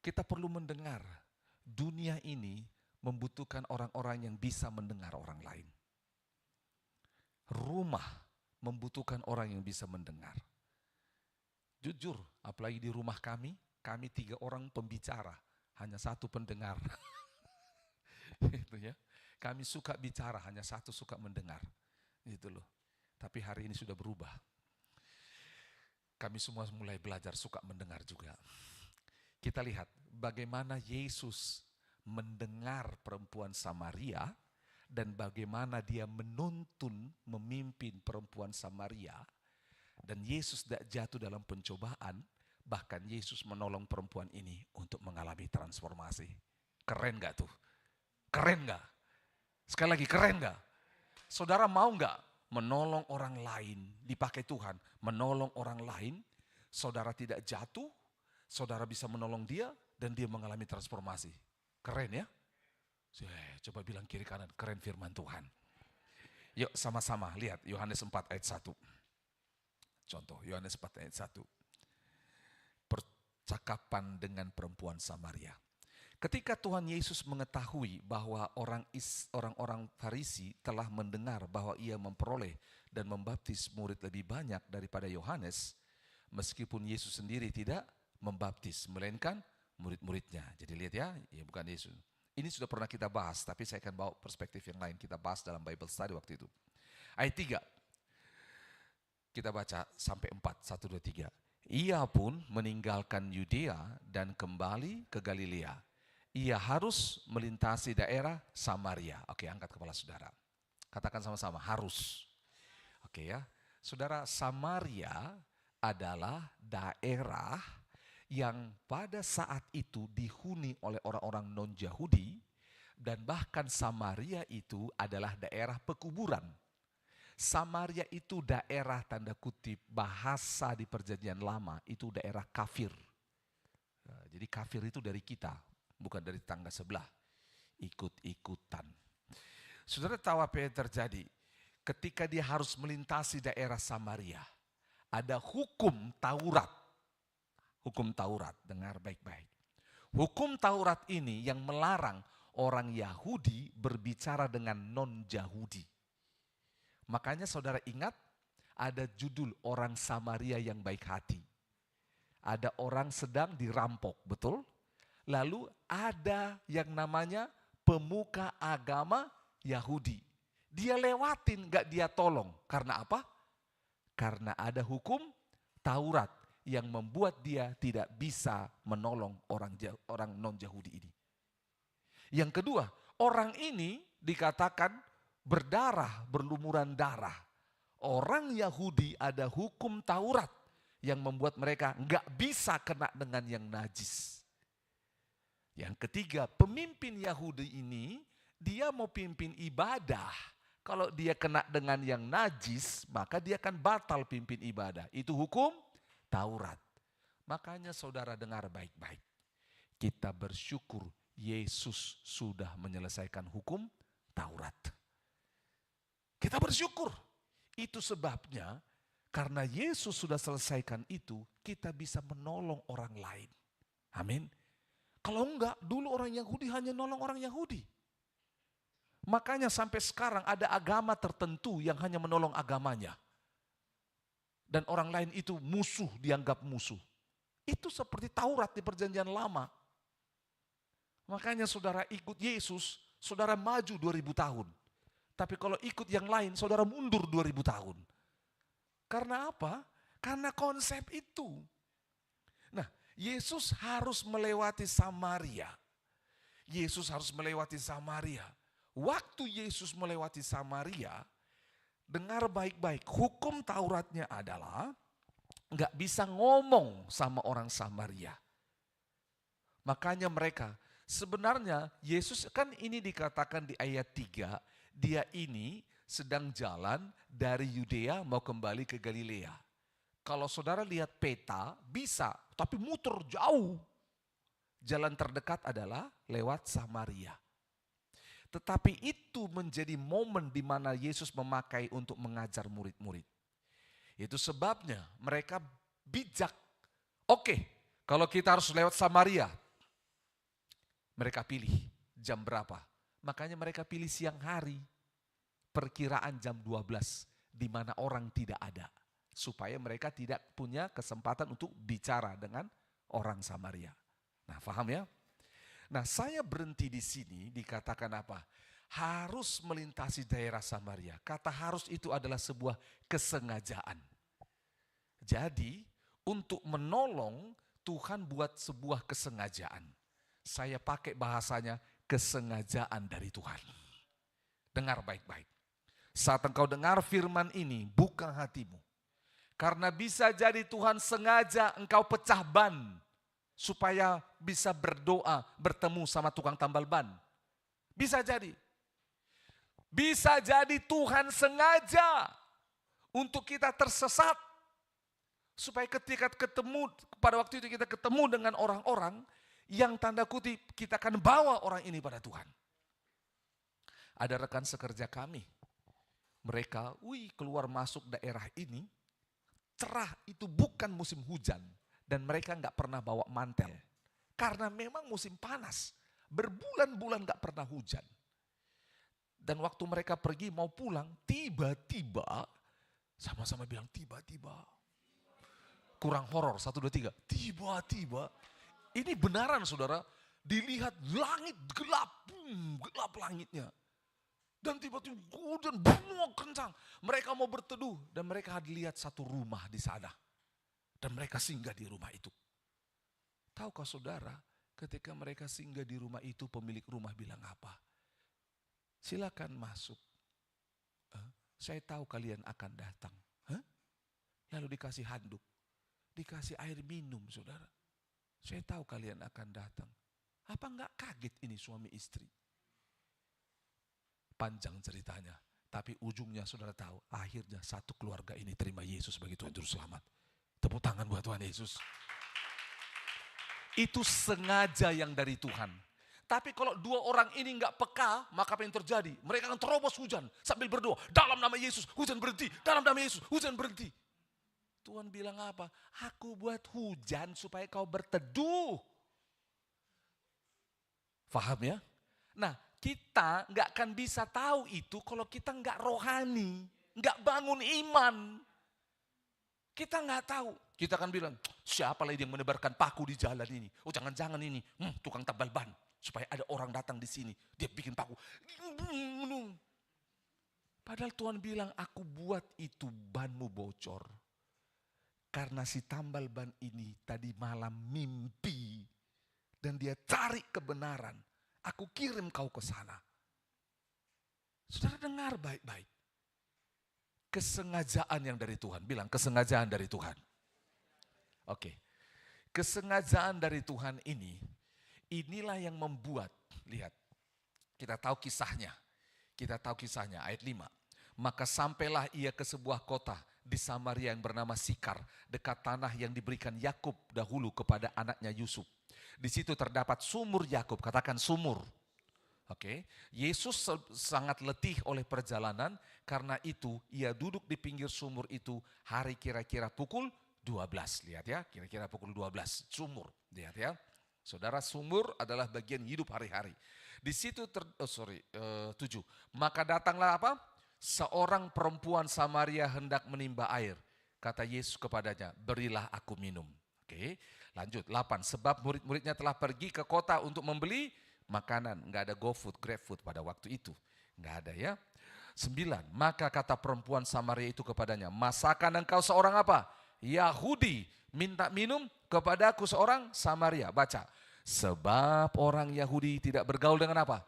Kita perlu mendengar. Dunia ini membutuhkan orang-orang yang bisa mendengar orang lain. Rumah membutuhkan orang yang bisa mendengar. Jujur, apalagi di rumah kami 3 orang pembicara, hanya 1 pendengar. Itu ya. Kami suka bicara, hanya 1 suka mendengar. Gitu loh. Tapi hari ini sudah berubah. Kami semua mulai belajar suka mendengar juga. Kita lihat bagaimana Yesus mendengar perempuan Samaria dan bagaimana dia menuntun, memimpin perempuan Samaria. Dan Yesus tidak jatuh dalam pencobaan, bahkan Yesus menolong perempuan ini untuk mengalami transformasi. Keren gak tuh? Keren gak? Sekali lagi, keren gak? Saudara mau gak menolong orang lain, dipakai Tuhan, menolong orang lain, saudara tidak jatuh, saudara bisa menolong dia, dan dia mengalami transformasi. Keren ya? Coba bilang kiri kanan, keren firman Tuhan. Yuk sama-sama lihat Yohanes 4 ayat 1. Contoh Yohanes 4 ayat 1. Percakapan dengan perempuan Samaria. Ketika Tuhan Yesus mengetahui bahwa orang-orang Farisi telah mendengar bahwa ia memperoleh dan membaptis murid lebih banyak daripada Yohanes, meskipun Yesus sendiri tidak membaptis, melainkan murid-muridnya. Jadi lihat ya bukan Yesus. Ini sudah pernah kita bahas, tapi saya akan bawa perspektif yang lain. Kita bahas dalam Bible Study waktu itu. Ayat 3. Kita baca sampai 4, 1, 2, 3. Ia pun meninggalkan Yudea dan kembali ke Galilea. Ia harus melintasi daerah Samaria. Oke, angkat kepala saudara. Katakan sama-sama, harus. Oke ya. Saudara, Samaria adalah daerah yang pada saat itu dihuni oleh orang-orang non-Yahudi, dan bahkan Samaria itu adalah daerah pekuburan. Samaria itu daerah tanda kutip bahasa di perjanjian lama, itu daerah kafir. Jadi kafir itu dari kita, bukan dari tetangga sebelah. Ikut-ikutan. Saudara tahu apa yang terjadi? Ketika dia harus melintasi daerah Samaria, ada hukum Taurat. Hukum Taurat, dengar baik-baik. Hukum Taurat ini yang melarang orang Yahudi berbicara dengan non-Yahudi. Makanya saudara ingat, ada judul orang Samaria yang baik hati. Ada orang sedang dirampok, betul? Lalu ada yang namanya pemuka agama Yahudi. Dia lewatin, gak dia tolong. Karena apa? Karena ada hukum Taurat yang membuat dia tidak bisa menolong orang non-Yahudi ini. Yang kedua, orang ini dikatakan berdarah, berlumuran darah. Orang Yahudi ada hukum Taurat yang membuat mereka nggak bisa kena dengan yang najis. Yang ketiga, pemimpin Yahudi ini dia mau pimpin ibadah. Kalau dia kena dengan yang najis, maka dia akan batal pimpin ibadah. Itu hukum Taurat. Makanya saudara dengar baik-baik. Kita bersyukur Yesus sudah menyelesaikan hukum Taurat. Kita bersyukur. Itu sebabnya karena Yesus sudah selesaikan itu, kita bisa menolong orang lain. Amin. Kalau enggak, dulu orang Yahudi hanya nolong orang Yahudi. Makanya sampai sekarang ada agama tertentu yang hanya menolong agamanya. Dan orang lain itu musuh, dianggap musuh. Itu seperti Taurat di Perjanjian Lama. Makanya saudara ikut Yesus, saudara maju 2000 tahun. Tapi kalau ikut yang lain, saudara mundur 2000 tahun. Karena apa? Karena konsep itu. Nah, Yesus harus melewati Samaria. Yesus harus melewati Samaria. Waktu Yesus melewati Samaria, dengar baik-baik, hukum Tauratnya adalah nggak bisa ngomong sama orang Samaria. Makanya mereka, sebenarnya Yesus kan ini dikatakan di ayat 3, dia ini sedang jalan dari Yudea mau kembali ke Galilea. Kalau saudara lihat peta, bisa, tapi muter jauh. Jalan terdekat adalah lewat Samaria. Tetapi itu menjadi momen di mana Yesus memakai untuk mengajar murid-murid. Itu sebabnya mereka bijak. Oke, kalau kita harus lewat Samaria, mereka pilih jam berapa. Makanya mereka pilih siang hari. Perkiraan jam 12 di mana orang tidak ada. Supaya mereka tidak punya kesempatan untuk bicara dengan orang Samaria. Nah, paham ya? Nah, saya berhenti di sini dikatakan apa? Harus melintasi daerah Samaria. Kata harus itu adalah sebuah kesengajaan. Jadi, untuk menolong Tuhan buat sebuah kesengajaan. Saya pakai bahasanya kesengajaan dari Tuhan. Dengar baik-baik. Saat engkau dengar firman ini, buka hatimu. Karena bisa jadi Tuhan sengaja engkau pecah ban. Supaya bisa berdoa, bertemu sama tukang tambal ban. Bisa jadi. Bisa jadi Tuhan sengaja untuk kita tersesat. Supaya ketika ketemu, pada waktu itu kita ketemu dengan orang-orang yang tanda kutip kita akan bawa orang ini pada Tuhan. Ada rekan sekerja kami. Mereka, keluar masuk daerah ini, cerah itu bukan musim hujan. Dan mereka nggak pernah bawa mantel. Karena memang musim panas. Berbulan-bulan nggak pernah hujan. Dan waktu mereka pergi mau pulang, tiba-tiba, sama-sama bilang tiba-tiba. Kurang horor, 1, 2, 3. Tiba-tiba, ini benaran saudara, dilihat langit gelap, gelap langitnya. Dan tiba-tiba hujan kencang. Mereka mau berteduh dan mereka lihat satu rumah di sana. Dan mereka singgah di rumah itu. Tahukah saudara, ketika mereka singgah di rumah itu, pemilik rumah bilang apa? Silakan masuk. Saya tahu kalian akan datang. Lalu dikasih handuk. Dikasih air minum saudara. Saya tahu kalian akan datang. Apa enggak kaget ini suami istri? Panjang ceritanya. Tapi ujungnya saudara tahu, akhirnya satu keluarga ini terima Yesus sebagai Tuhan Juru Selamat. Tepuk tangan buat Tuhan Yesus. Itu sengaja yang dari Tuhan. Tapi kalau dua orang ini nggak peka, maka apa yang terjadi? Mereka akan terobos hujan sambil berdoa. Dalam nama Yesus, hujan berhenti. Dalam nama Yesus, hujan berhenti. Tuhan bilang apa? Aku buat hujan supaya kau berteduh. Paham ya? Nah, kita nggak akan bisa tahu itu kalau kita nggak rohani, nggak bangun iman. Kita nggak tahu. Kita akan bilang, siapa lagi yang menebarkan paku di jalan ini? Oh jangan-jangan ini, tukang tambal ban. Supaya ada orang datang di sini, dia bikin paku. Padahal Tuhan bilang, aku buat itu banmu bocor. Karena si tambal ban ini tadi malam mimpi. Dan dia cari kebenaran. Aku kirim kau ke sana. Saudara dengar baik-baik. Kesengajaan yang dari Tuhan. Bilang kesengajaan dari Tuhan. Oke, kesengajaan dari Tuhan ini, inilah yang membuat, lihat, kita tahu kisahnya. Kita tahu kisahnya, ayat 5. Maka sampailah ia ke sebuah kota di Samaria yang bernama Sikar, dekat tanah yang diberikan Yakub dahulu kepada anaknya Yusuf. Di situ terdapat sumur Yakub, katakan sumur. Oke, Yesus sangat letih oleh perjalanan, karena itu ia duduk di pinggir sumur itu hari kira-kira pukul 12. Lihat ya, kira-kira pukul 12, sumur. Lihat ya, saudara, sumur adalah bagian hidup hari-hari. Di situ 7. Maka datanglah apa? Seorang perempuan Samaria hendak menimba air. Kata Yesus kepadanya, berilah aku minum. Oke, lanjut 8. Sebab murid-muridnya telah pergi ke kota untuk membeli makanan. Enggak ada GoFood, GrabFood pada waktu itu. Enggak ada ya. 9. Maka kata perempuan Samaria itu kepadanya, masakan engkau seorang apa? Yahudi, minta minum kepadaku seorang Samaria. Baca. Sebab orang Yahudi tidak bergaul dengan apa?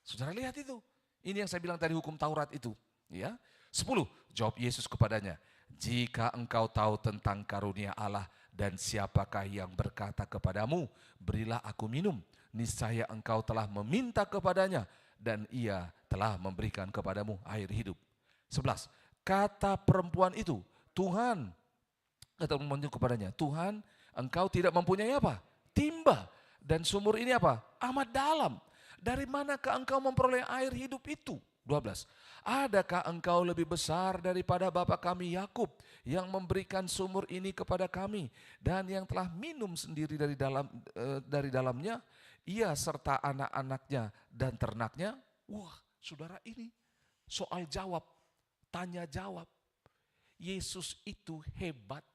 Saudara lihat itu. Ini yang saya bilang tadi, hukum Taurat itu. Ya. 10. Jawab Yesus kepadanya, jika engkau tahu tentang karunia Allah dan siapakah yang berkata kepadamu, berilah aku minum, niscaya engkau telah meminta kepadanya dan ia telah memberikan kepadamu air hidup. 11. Kata perempuan itu, Tuhan, kata perempuan itu kepadanya, Tuhan, engkau tidak mempunyai apa? Timba, dan sumur ini apa? Amat dalam. Dari manakah engkau memperoleh air hidup itu? 12. Adakah engkau lebih besar daripada bapa kami Yakub yang memberikan sumur ini kepada kami dan yang telah minum sendiri dari dalamnya, ia serta anak-anaknya dan ternaknya? Wah, saudara, ini soal jawab, tanya jawab. Yesus itu hebat.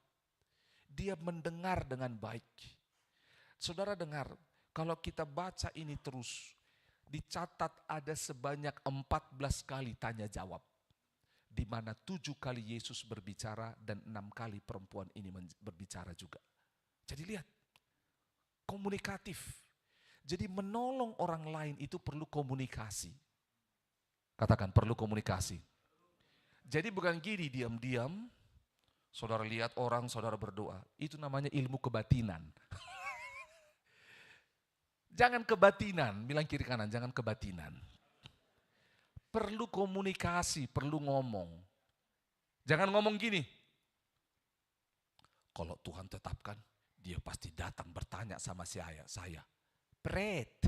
Dia mendengar dengan baik. Saudara dengar, kalau kita baca ini terus, dicatat ada sebanyak 14 kali tanya jawab. Di mana 7 kali Yesus berbicara dan 6 kali perempuan ini berbicara juga. Jadi lihat, komunikatif. Jadi menolong orang lain itu perlu komunikasi. Katakan, perlu komunikasi. Jadi bukan gini diam-diam, saudara lihat orang, saudara berdoa. Itu namanya ilmu kebatinan. Jangan kebatinan, bilang kiri kanan, jangan kebatinan. Perlu komunikasi, perlu ngomong. Jangan ngomong gini, kalau Tuhan tetapkan, dia pasti datang bertanya sama saya. Pret.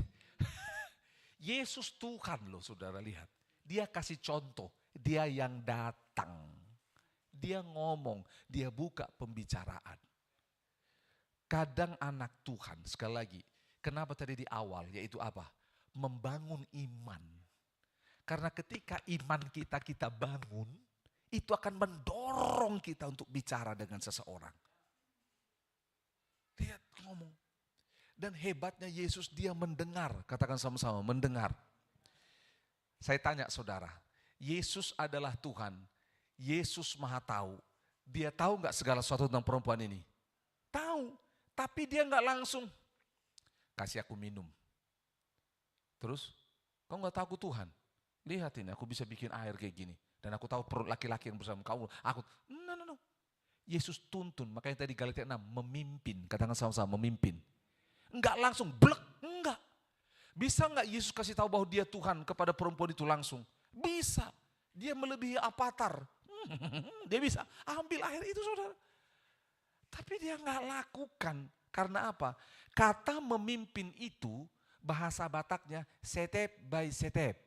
Yesus Tuhan loh, saudara lihat. Dia kasih contoh, dia yang datang. Dia ngomong, dia buka pembicaraan. Kadang anak Tuhan, sekali lagi, kenapa tadi di awal, yaitu apa? Membangun iman. Karena ketika iman kita bangun, itu akan mendorong kita untuk bicara dengan seseorang. Lihat, ngomong. Dan hebatnya Yesus, dia mendengar. Katakan sama-sama, mendengar. Saya tanya saudara, Yesus adalah Tuhan. Yesus Maha Tahu. Dia tahu gak segala sesuatu tentang perempuan ini? Tahu, tapi dia gak langsung kasih aku minum. Terus, kau gak tahu aku Tuhan? Lihat ini, aku bisa bikin air kayak gini. Dan aku tahu perut laki-laki yang bersama kamu. No. Yesus tuntun, makanya tadi Galatia 6, memimpin. Katakan sama-sama, memimpin. Enggak langsung, blek, enggak. Bisa enggak Yesus kasih tahu bahwa dia Tuhan kepada perempuan itu langsung? Bisa. Dia melebihi Avatar. Dia bisa ambil air itu, saudara. Tapi dia enggak lakukan. Karena apa? Kata memimpin itu, bahasa Bataknya, setep by setep.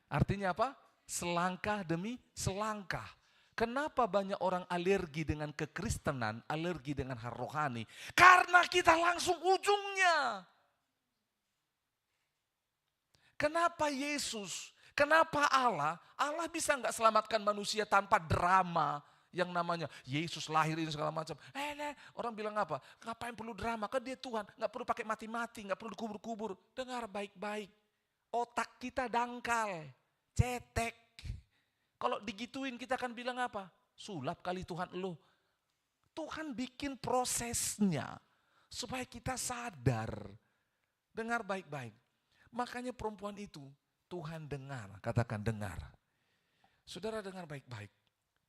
Artinya apa? Selangkah demi selangkah. Kenapa banyak orang alergi dengan kekristenan, alergi dengan hal rohani? Karena kita langsung ujungnya. Kenapa Yesus? Kenapa Allah? Allah bisa nggak selamatkan manusia tanpa drama yang namanya Yesus lahir ini segala macam. Orang bilang apa? Ngapain perlu drama? Kan dia Tuhan, nggak perlu pakai mati-mati, nggak perlu dikubur-kubur. Dengar baik-baik. Otak kita dangkal, cetek. Kalau digituin kita akan bilang apa? Sulap kali Tuhan lo. Tuhan bikin prosesnya supaya kita sadar. Dengar baik-baik. Makanya perempuan itu Tuhan dengar, katakan dengar. Saudara dengar baik-baik.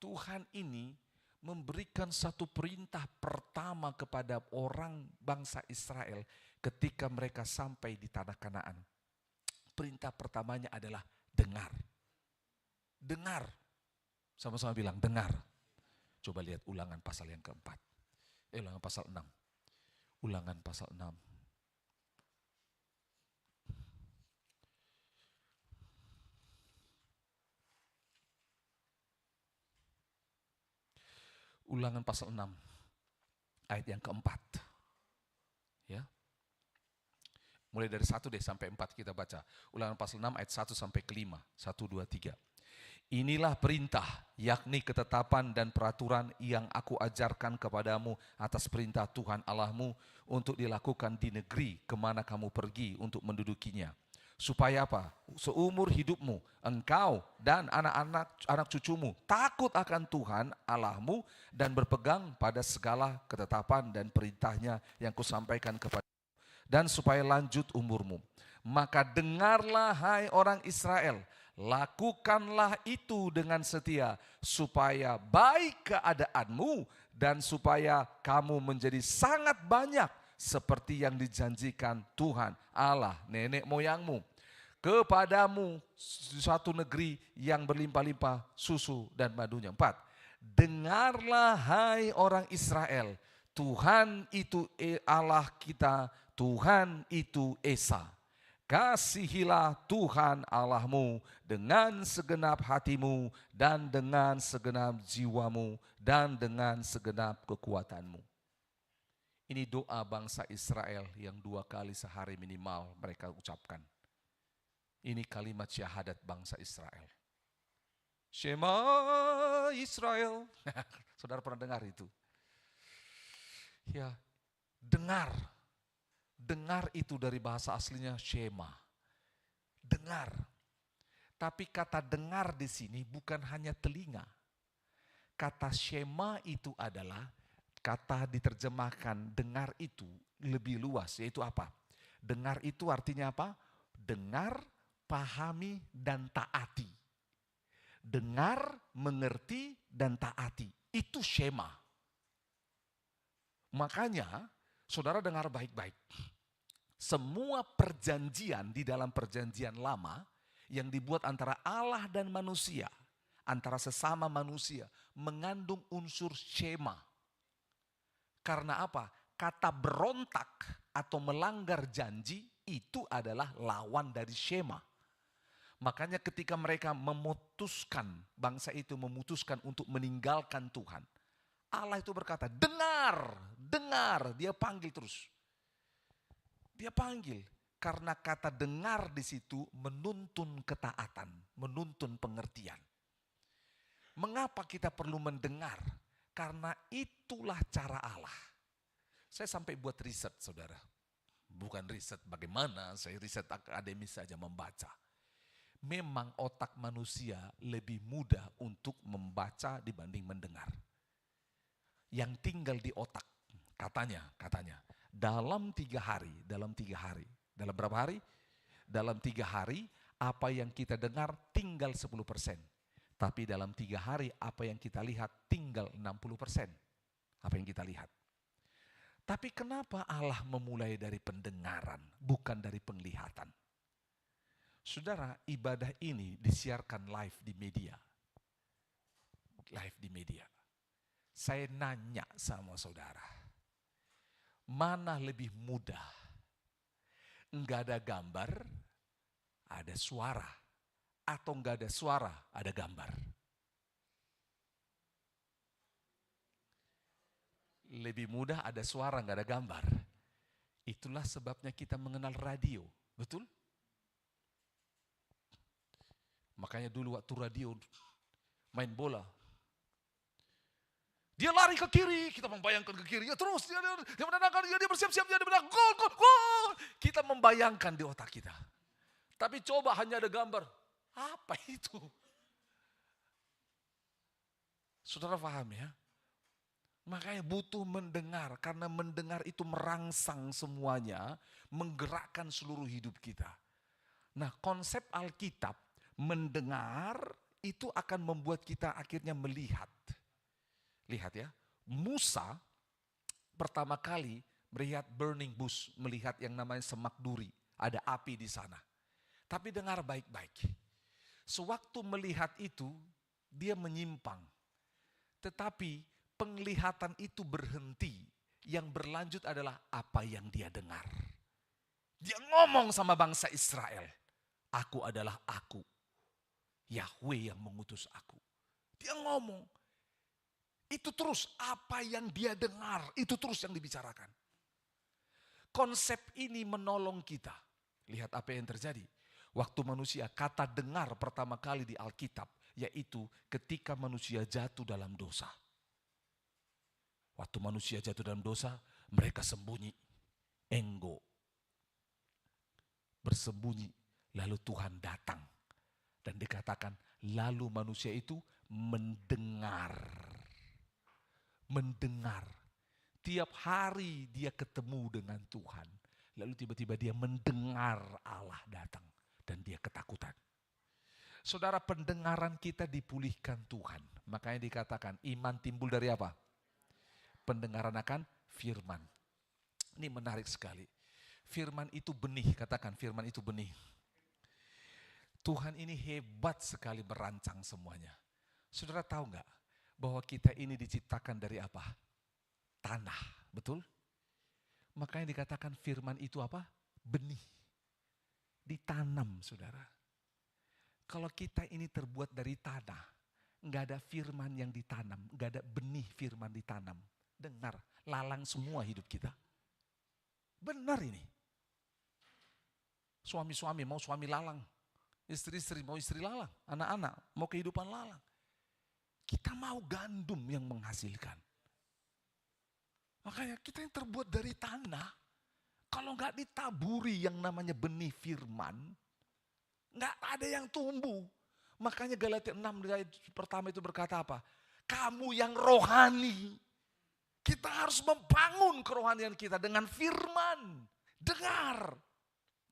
Tuhan ini memberikan satu perintah pertama kepada orang bangsa Israel ketika mereka sampai di tanah Kanaan. Perintah pertamanya adalah dengar. Dengar. Sama-sama bilang dengar. Coba lihat Ulangan pasal yang keempat. Ulangan pasal 6. Ulangan pasal 6. Ulangan pasal 6. Ayat yang keempat. Ya. Mulai dari 1 deh sampai 4 kita baca. Ulangan pasal 6 ayat 1 sampai ke 5. 1, 2, 3. Inilah perintah, yakni ketetapan dan peraturan yang aku ajarkan kepadamu atas perintah Tuhan Allahmu untuk dilakukan di negeri kemana kamu pergi untuk mendudukinya. Supaya apa? Seumur hidupmu, engkau dan anak cucumu takut akan Tuhan Allahmu dan berpegang pada segala ketetapan dan perintahnya yang kusampaikan kepadamu. Dan supaya lanjut umurmu. Maka dengarlah hai orang Israel, lakukanlah itu dengan setia, supaya baik keadaanmu dan supaya kamu menjadi sangat banyak seperti yang dijanjikan Tuhan Allah nenek moyangmu kepadamu suatu negeri yang berlimpah-limpah susu dan madunya. 4. Dengarlah hai orang Israel, Tuhan itu Allah kita, Tuhan itu Esa. Kasihilah Tuhan Allahmu dengan segenap hatimu dan dengan segenap jiwamu dan dengan segenap kekuatanmu. Ini doa bangsa Israel yang 2 kali sehari minimal mereka ucapkan. Ini kalimat syahadat bangsa Israel. Shema Israel. Saudara pernah dengar itu? Ya, dengar. Dengar itu dari bahasa aslinya shema. Dengar. Tapi kata dengar di sini bukan hanya telinga. Kata shema itu adalah kata diterjemahkan dengar itu lebih luas, yaitu apa? Dengar itu artinya apa? Dengar, pahami, dan taati. Dengar, mengerti, dan taati. Itu shema. Makanya saudara dengar baik-baik. Semua perjanjian di dalam perjanjian lama yang dibuat antara Allah dan manusia, antara sesama manusia, mengandung unsur shema. Karena apa? Kata berontak atau melanggar janji itu adalah lawan dari shema. Makanya ketika mereka memutuskan, bangsa itu memutuskan untuk meninggalkan Tuhan, Allah itu berkata, dengar, dengar. Dia panggil terus. Dia panggil. Karena kata dengar di situ menuntun ketaatan, menuntun pengertian. Mengapa kita perlu mendengar? Karena itulah cara Allah. Saya sampai buat riset, saudara. Bukan riset bagaimana, saya riset akademis saja membaca. Memang otak manusia lebih mudah untuk membaca dibanding mendengar. Yang tinggal di otak, katanya, dalam 3 hari, dalam berapa hari? Dalam 3 hari, apa yang kita dengar tinggal 10%. Tapi dalam 3 hari, apa yang kita lihat tinggal 60%. Apa yang kita lihat. Tapi kenapa Allah memulai dari pendengaran, bukan dari penglihatan? Saudara, ibadah ini disiarkan live di media. Live di media. Saya nanya sama saudara, mana lebih mudah? Enggak ada gambar, ada suara. Atau enggak ada suara, ada gambar? Lebih mudah ada suara, enggak ada gambar. Itulah sebabnya kita mengenal radio, betul? Makanya dulu waktu radio main bola, dia lari ke kiri, kita membayangkan ke kiri, ya terus dia menendangkan, dia bersiap-siap, dia menang, gol, gol, gol. Kita membayangkan di otak kita. Tapi coba hanya ada gambar, apa itu? Saudara paham ya? Makanya butuh mendengar, karena mendengar itu merangsang semuanya, menggerakkan seluruh hidup kita. Nah, konsep Alkitab, mendengar itu akan membuat kita akhirnya melihat. Lihat ya, Musa pertama kali melihat burning bush, melihat yang namanya semak duri, ada api di sana. Tapi dengar baik-baik. Sewaktu melihat itu, dia menyimpang. Tetapi penglihatan itu berhenti. Yang berlanjut adalah apa yang dia dengar. Dia ngomong sama bangsa Israel. Aku adalah aku. Yahweh yang mengutus aku. Dia ngomong. Itu terus apa yang dia dengar. Itu terus yang dibicarakan. Konsep ini menolong kita. Lihat apa yang terjadi. Waktu manusia, kata dengar pertama kali di Alkitab. Yaitu ketika manusia jatuh dalam dosa. Waktu manusia jatuh dalam dosa, mereka sembunyi. Enggo. Bersembunyi. Lalu Tuhan datang. Dan dikatakan, lalu manusia itu mendengar. Mendengar. Tiap hari dia ketemu dengan Tuhan. Lalu tiba-tiba dia mendengar Allah datang. Dan dia ketakutan. Saudara, pendengaran kita dipulihkan Tuhan. Makanya dikatakan iman timbul dari apa? Pendengaran akan firman. Ini menarik sekali. Firman itu benih, katakan firman itu benih. Tuhan ini hebat sekali merancang semuanya. Saudara tahu nggak bahwa kita ini diciptakan dari apa? Tanah, betul? Makanya dikatakan firman itu apa? Benih. Ditanam, saudara. Kalau kita ini terbuat dari tanah, nggak ada firman yang ditanam, nggak ada benih firman ditanam. Dengar, lalang semua hidup kita. Benar ini. Suami-suami mau suami lalang, istri-istri mau istri lalang, anak-anak mau kehidupan lalang. Kita mau gandum yang menghasilkan. Makanya kita yang terbuat dari tanah, kalau nggak ditaburi yang namanya benih firman, nggak ada yang tumbuh. Makanya Galatia 6 ayat pertama itu berkata apa? Kamu yang rohani. Kita harus membangun kerohanian kita dengan firman. Dengar.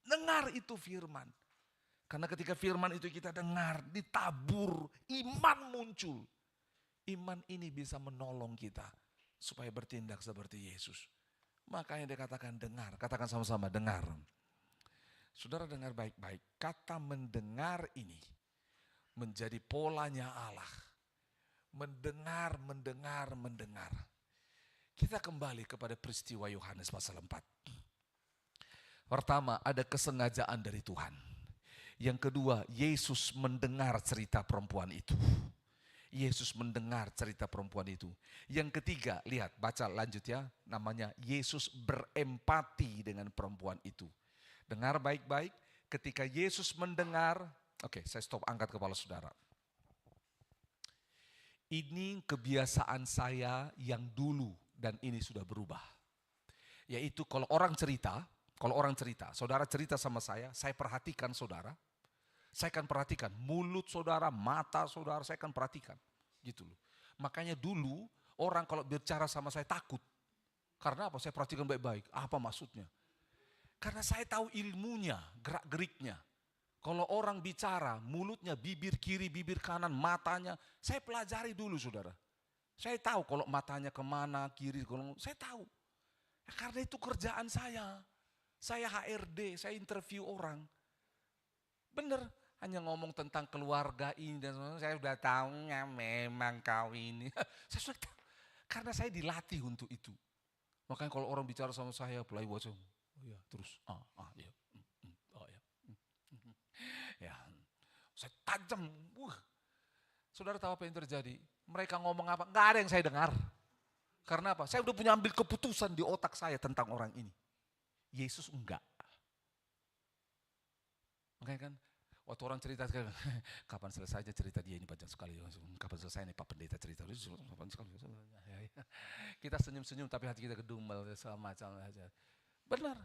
Dengar itu firman. Karena ketika firman itu kita dengar, ditabur, iman muncul. Iman ini bisa menolong kita supaya bertindak seperti Yesus. Makanya dikatakan dengar. Katakan sama-sama dengar. Saudara dengar baik-baik. Kata mendengar ini menjadi polanya Allah. Mendengar, mendengar, mendengar. Kita kembali kepada peristiwa Yohanes pasal 4. Pertama, ada kesengajaan dari Tuhan. Yang kedua, Yesus mendengar cerita perempuan itu. Yesus mendengar cerita perempuan itu. Yang ketiga, lihat, baca lanjut ya. Namanya Yesus berempati dengan perempuan itu. Dengar baik-baik, ketika Yesus mendengar, oke, saya stop, angkat kepala saudara. Ini kebiasaan saya yang dulu dan ini sudah berubah. Yaitu kalau orang cerita, saudara cerita sama saya perhatikan saudara. Saya akan perhatikan mulut saudara, mata saudara, saya akan perhatikan. Gitu loh. Makanya dulu orang kalau bicara sama saya takut. Karena apa? Saya perhatikan baik-baik. Apa maksudnya? Karena saya tahu ilmunya, gerak-geriknya. Kalau orang bicara, mulutnya, bibir kiri, bibir kanan, matanya. Saya pelajari dulu saudara. Saya tahu kalau matanya kemana, kiri, saya tahu. Karena itu kerjaan saya. Saya HRD, saya interview orang. Bener, hanya ngomong tentang keluarga ini dan saya sudah tahu ya memang kau ini. Saya sudah tahu, karena saya dilatih untuk itu. Makanya kalau orang bicara sama saya, pelai wajah, oh ya terus, ya, oh ya, ya, saya tajam. Saudara tahu apa yang terjadi? Mereka ngomong apa? Nggak ada yang saya dengar. Karena apa? Saya udah punya ambil keputusan di otak saya tentang orang ini. Yesus enggak. Makanya kan waktu orang cerita, kapan selesainya cerita dia ini panjang sekali. Kapan selesai nih Pak Pendeta cerita. Kita senyum-senyum tapi hati kita gedumel macam aja. Benar.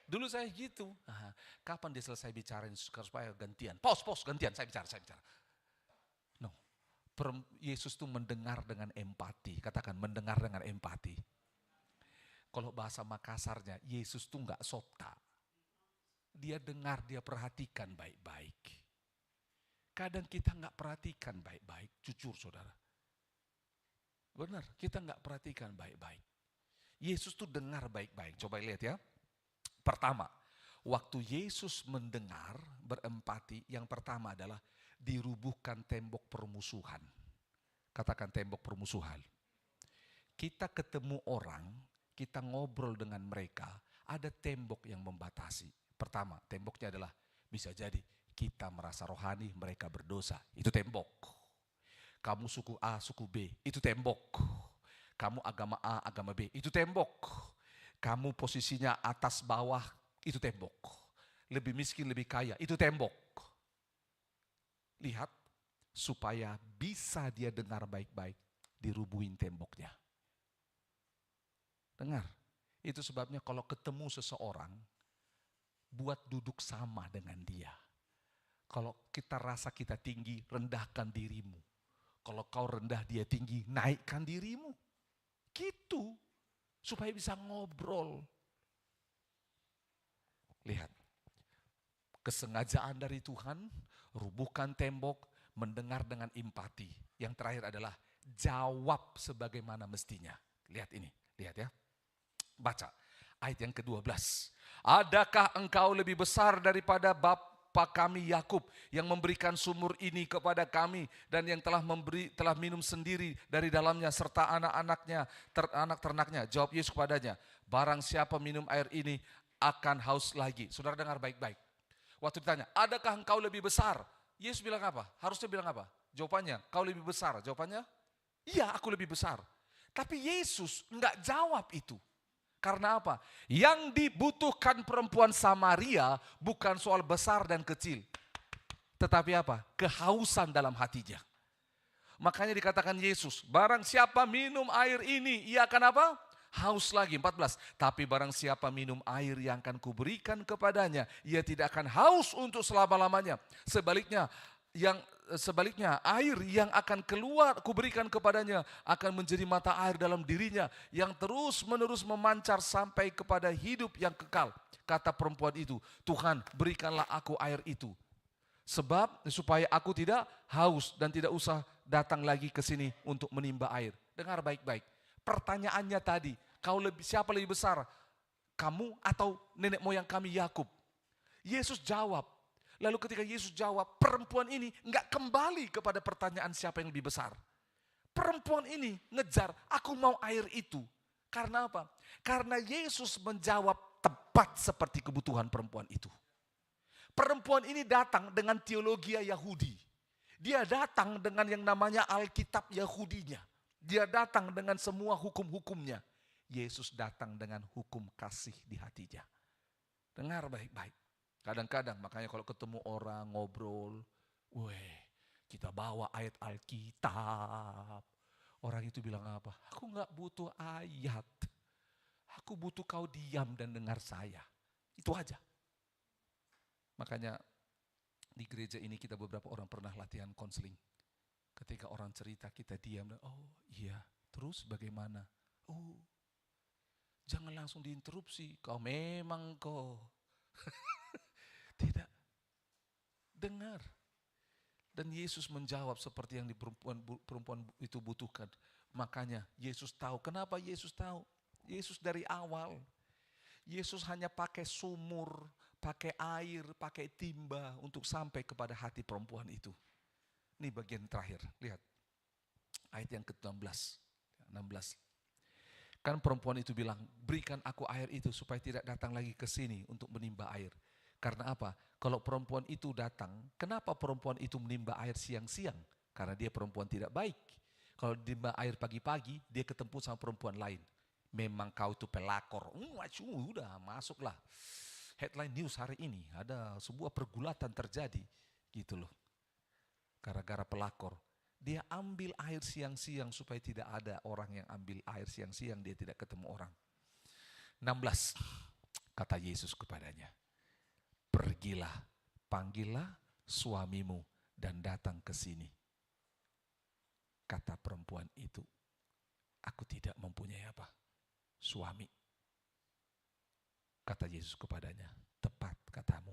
Dulu saya gitu. Kapan dia selesai bicarain supaya gantian. Pos gantian saya bicara. No. Yesus tuh mendengar dengan empati. Katakan mendengar dengan empati. Kalau bahasa Makassarnya, Yesus tuh enggak sopta. Dia dengar, dia perhatikan baik-baik. Kadang kita enggak perhatikan baik-baik, jujur saudara. Benar, kita nggak perhatikan baik-baik. Yesus tuh dengar baik-baik. Coba lihat ya. Pertama, waktu Yesus mendengar, berempati, yang pertama adalah dirubuhkan tembok permusuhan. Katakan tembok permusuhan. Kita ketemu orang, kita ngobrol dengan mereka, ada tembok yang membatasi. Pertama, temboknya adalah bisa jadi kita merasa rohani, mereka berdosa. Itu tembok. Kamu suku A, suku B, itu tembok. Kamu agama A, agama B, itu tembok. Kamu posisinya atas bawah, itu tembok. Lebih miskin, lebih kaya, itu tembok. Lihat, supaya bisa dia dengar baik-baik, dirubuhin temboknya. Dengar, itu sebabnya kalau ketemu seseorang, buat duduk sama dengan dia. Kalau kita rasa kita tinggi, rendahkan dirimu. Kalau kau rendah dia tinggi, naikkan dirimu. Gitu, supaya bisa ngobrol. Lihat, kesengajaan dari Tuhan, rubuhkan tembok, mendengar dengan empati. Yang terakhir adalah jawab sebagaimana mestinya. Lihat ini, lihat ya. Baca ayat yang ke-12. Adakah engkau lebih besar daripada bapa kami Yakub yang memberikan sumur ini kepada kami dan yang telah minum sendiri dari dalamnya serta anak-anaknya, anak ternaknya? Jawab Yesus kepadanya, barang siapa minum air ini akan haus lagi. Saudara dengar baik-baik. Waktu ditanya, adakah engkau lebih besar? Yesus bilang apa? Harusnya bilang apa? Jawabannya, kau lebih besar. Jawabannya, iya aku lebih besar. Tapi Yesus enggak jawab itu. Karena apa? Yang dibutuhkan perempuan Samaria bukan soal besar dan kecil. Tetapi apa? Kehausan dalam hatinya. Makanya dikatakan Yesus, barang siapa minum air ini, ia akan apa? Haus lagi. 14. Tapi barang siapa minum air yang akan kuberikan kepadanya, ia tidak akan haus untuk selama-lamanya. Sebaliknya air yang akan keluar kuberikan kepadanya akan menjadi mata air dalam dirinya yang terus menerus memancar sampai kepada hidup yang kekal. Kata perempuan itu, Tuhan berikanlah aku air itu, sebab supaya aku tidak haus dan tidak usah datang lagi ke sini untuk menimba air. Dengar baik-baik. Pertanyaannya tadi, siapa lebih besar? Kamu atau nenek moyang kami Yakub? Yesus jawab. Lalu ketika Yesus jawab, perempuan ini enggak kembali kepada pertanyaan siapa yang lebih besar. Perempuan ini ngejar, aku mau air itu. Karena apa? Karena Yesus menjawab tepat seperti kebutuhan perempuan itu. Perempuan ini datang dengan teologi Yahudi. Dia datang dengan yang namanya Alkitab Yahudinya. Dia datang dengan semua hukum-hukumnya. Yesus datang dengan hukum kasih di hatinya. Dengar baik-baik. Kadang-kadang makanya kalau ketemu orang ngobrol, kita bawa ayat Alkitab. Orang itu bilang apa? Aku gak butuh ayat. Aku butuh kau diam dan dengar saya. Itu aja. Makanya di gereja ini kita beberapa orang pernah latihan konseling. Ketika orang cerita kita diam. Oh iya, terus bagaimana? Oh, jangan langsung diinterupsi. Kau memang kau. Tidak. Dengar. Dan Yesus menjawab seperti yang perempuan itu butuhkan. Makanya Yesus tahu. Kenapa Yesus tahu? Yesus dari awal. Yesus hanya pakai sumur, pakai air, pakai timba untuk sampai kepada hati perempuan itu. Ini bagian terakhir. Lihat. Ayat yang ke-16. 16. Kan perempuan itu bilang, berikan aku air itu supaya tidak datang lagi ke sini untuk menimba air. Karena apa? Kalau perempuan itu datang, kenapa perempuan itu menimba air siang-siang? Karena dia perempuan tidak baik. Kalau menimba air pagi-pagi, dia ketemu sama perempuan lain. Memang kau itu pelakor. Udah masuklah. Headline news hari ini, ada sebuah pergulatan terjadi. Gitu loh. Gara-gara pelakor. Dia ambil air siang-siang supaya tidak ada orang yang ambil air siang-siang, dia tidak ketemu orang. 16. Kata Yesus kepadanya, pergilah, panggillah suamimu dan datang ke sini. Kata perempuan itu, aku tidak mempunyai apa? Suami. Kata Yesus kepadanya, tepat katamu,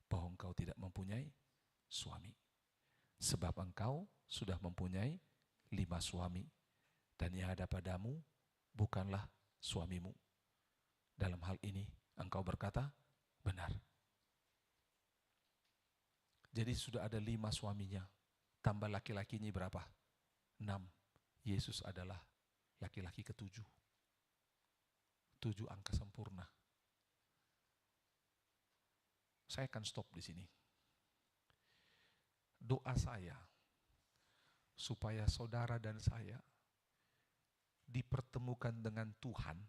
bahwa engkau tidak mempunyai suami. Sebab engkau sudah mempunyai 5 suami, Dan yang ada padamu bukanlah suamimu. Dalam hal ini engkau berkata benar. Jadi sudah ada 5 suaminya. Tambah laki-lakinya berapa? 6. Yesus adalah laki-laki ke-7. 7 angka sempurna. Saya akan stop di sini. Doa saya supaya saudara dan saya dipertemukan dengan Tuhan,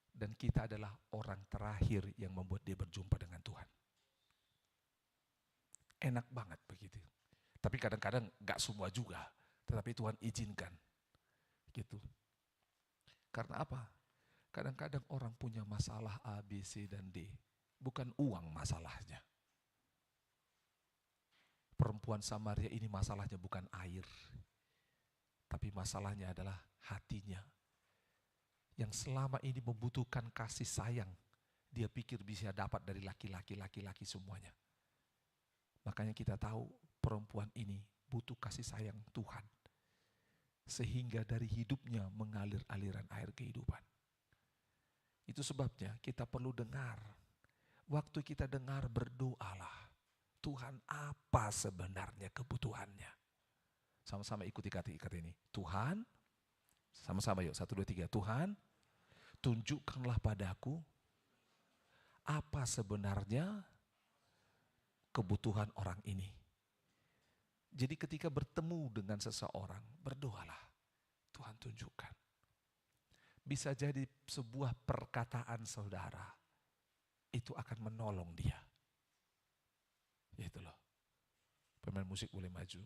dan kita adalah orang terakhir yang membuat dia berjumpa dengan Tuhan. Enak banget begitu. Tapi kadang-kadang gak semua juga, tetapi Tuhan izinkan. Gitu. Karena apa? Kadang-kadang orang punya masalah A, B, C, dan D. Bukan uang masalahnya. Perempuan Samaria ini masalahnya bukan air, tapi masalahnya adalah hatinya. Yang selama ini membutuhkan kasih sayang, dia pikir bisa dapat dari laki-laki semuanya. Makanya kita tahu perempuan ini butuh kasih sayang Tuhan. Sehingga dari hidupnya mengalir aliran air kehidupan. Itu sebabnya kita perlu dengar. Waktu kita dengar, berdoalah. Tuhan, apa sebenarnya kebutuhannya? Sama-sama ikuti kata ini. Tuhan, sama-sama yuk, 1, 2, 3. Tuhan, tunjukkanlah padaku apa sebenarnya kebutuhan orang ini. Jadi ketika bertemu dengan seseorang, berdoalah. Tuhan tunjukkan. Bisa jadi sebuah perkataan saudara, itu akan menolong dia. Gitu loh. Pemain musik boleh maju.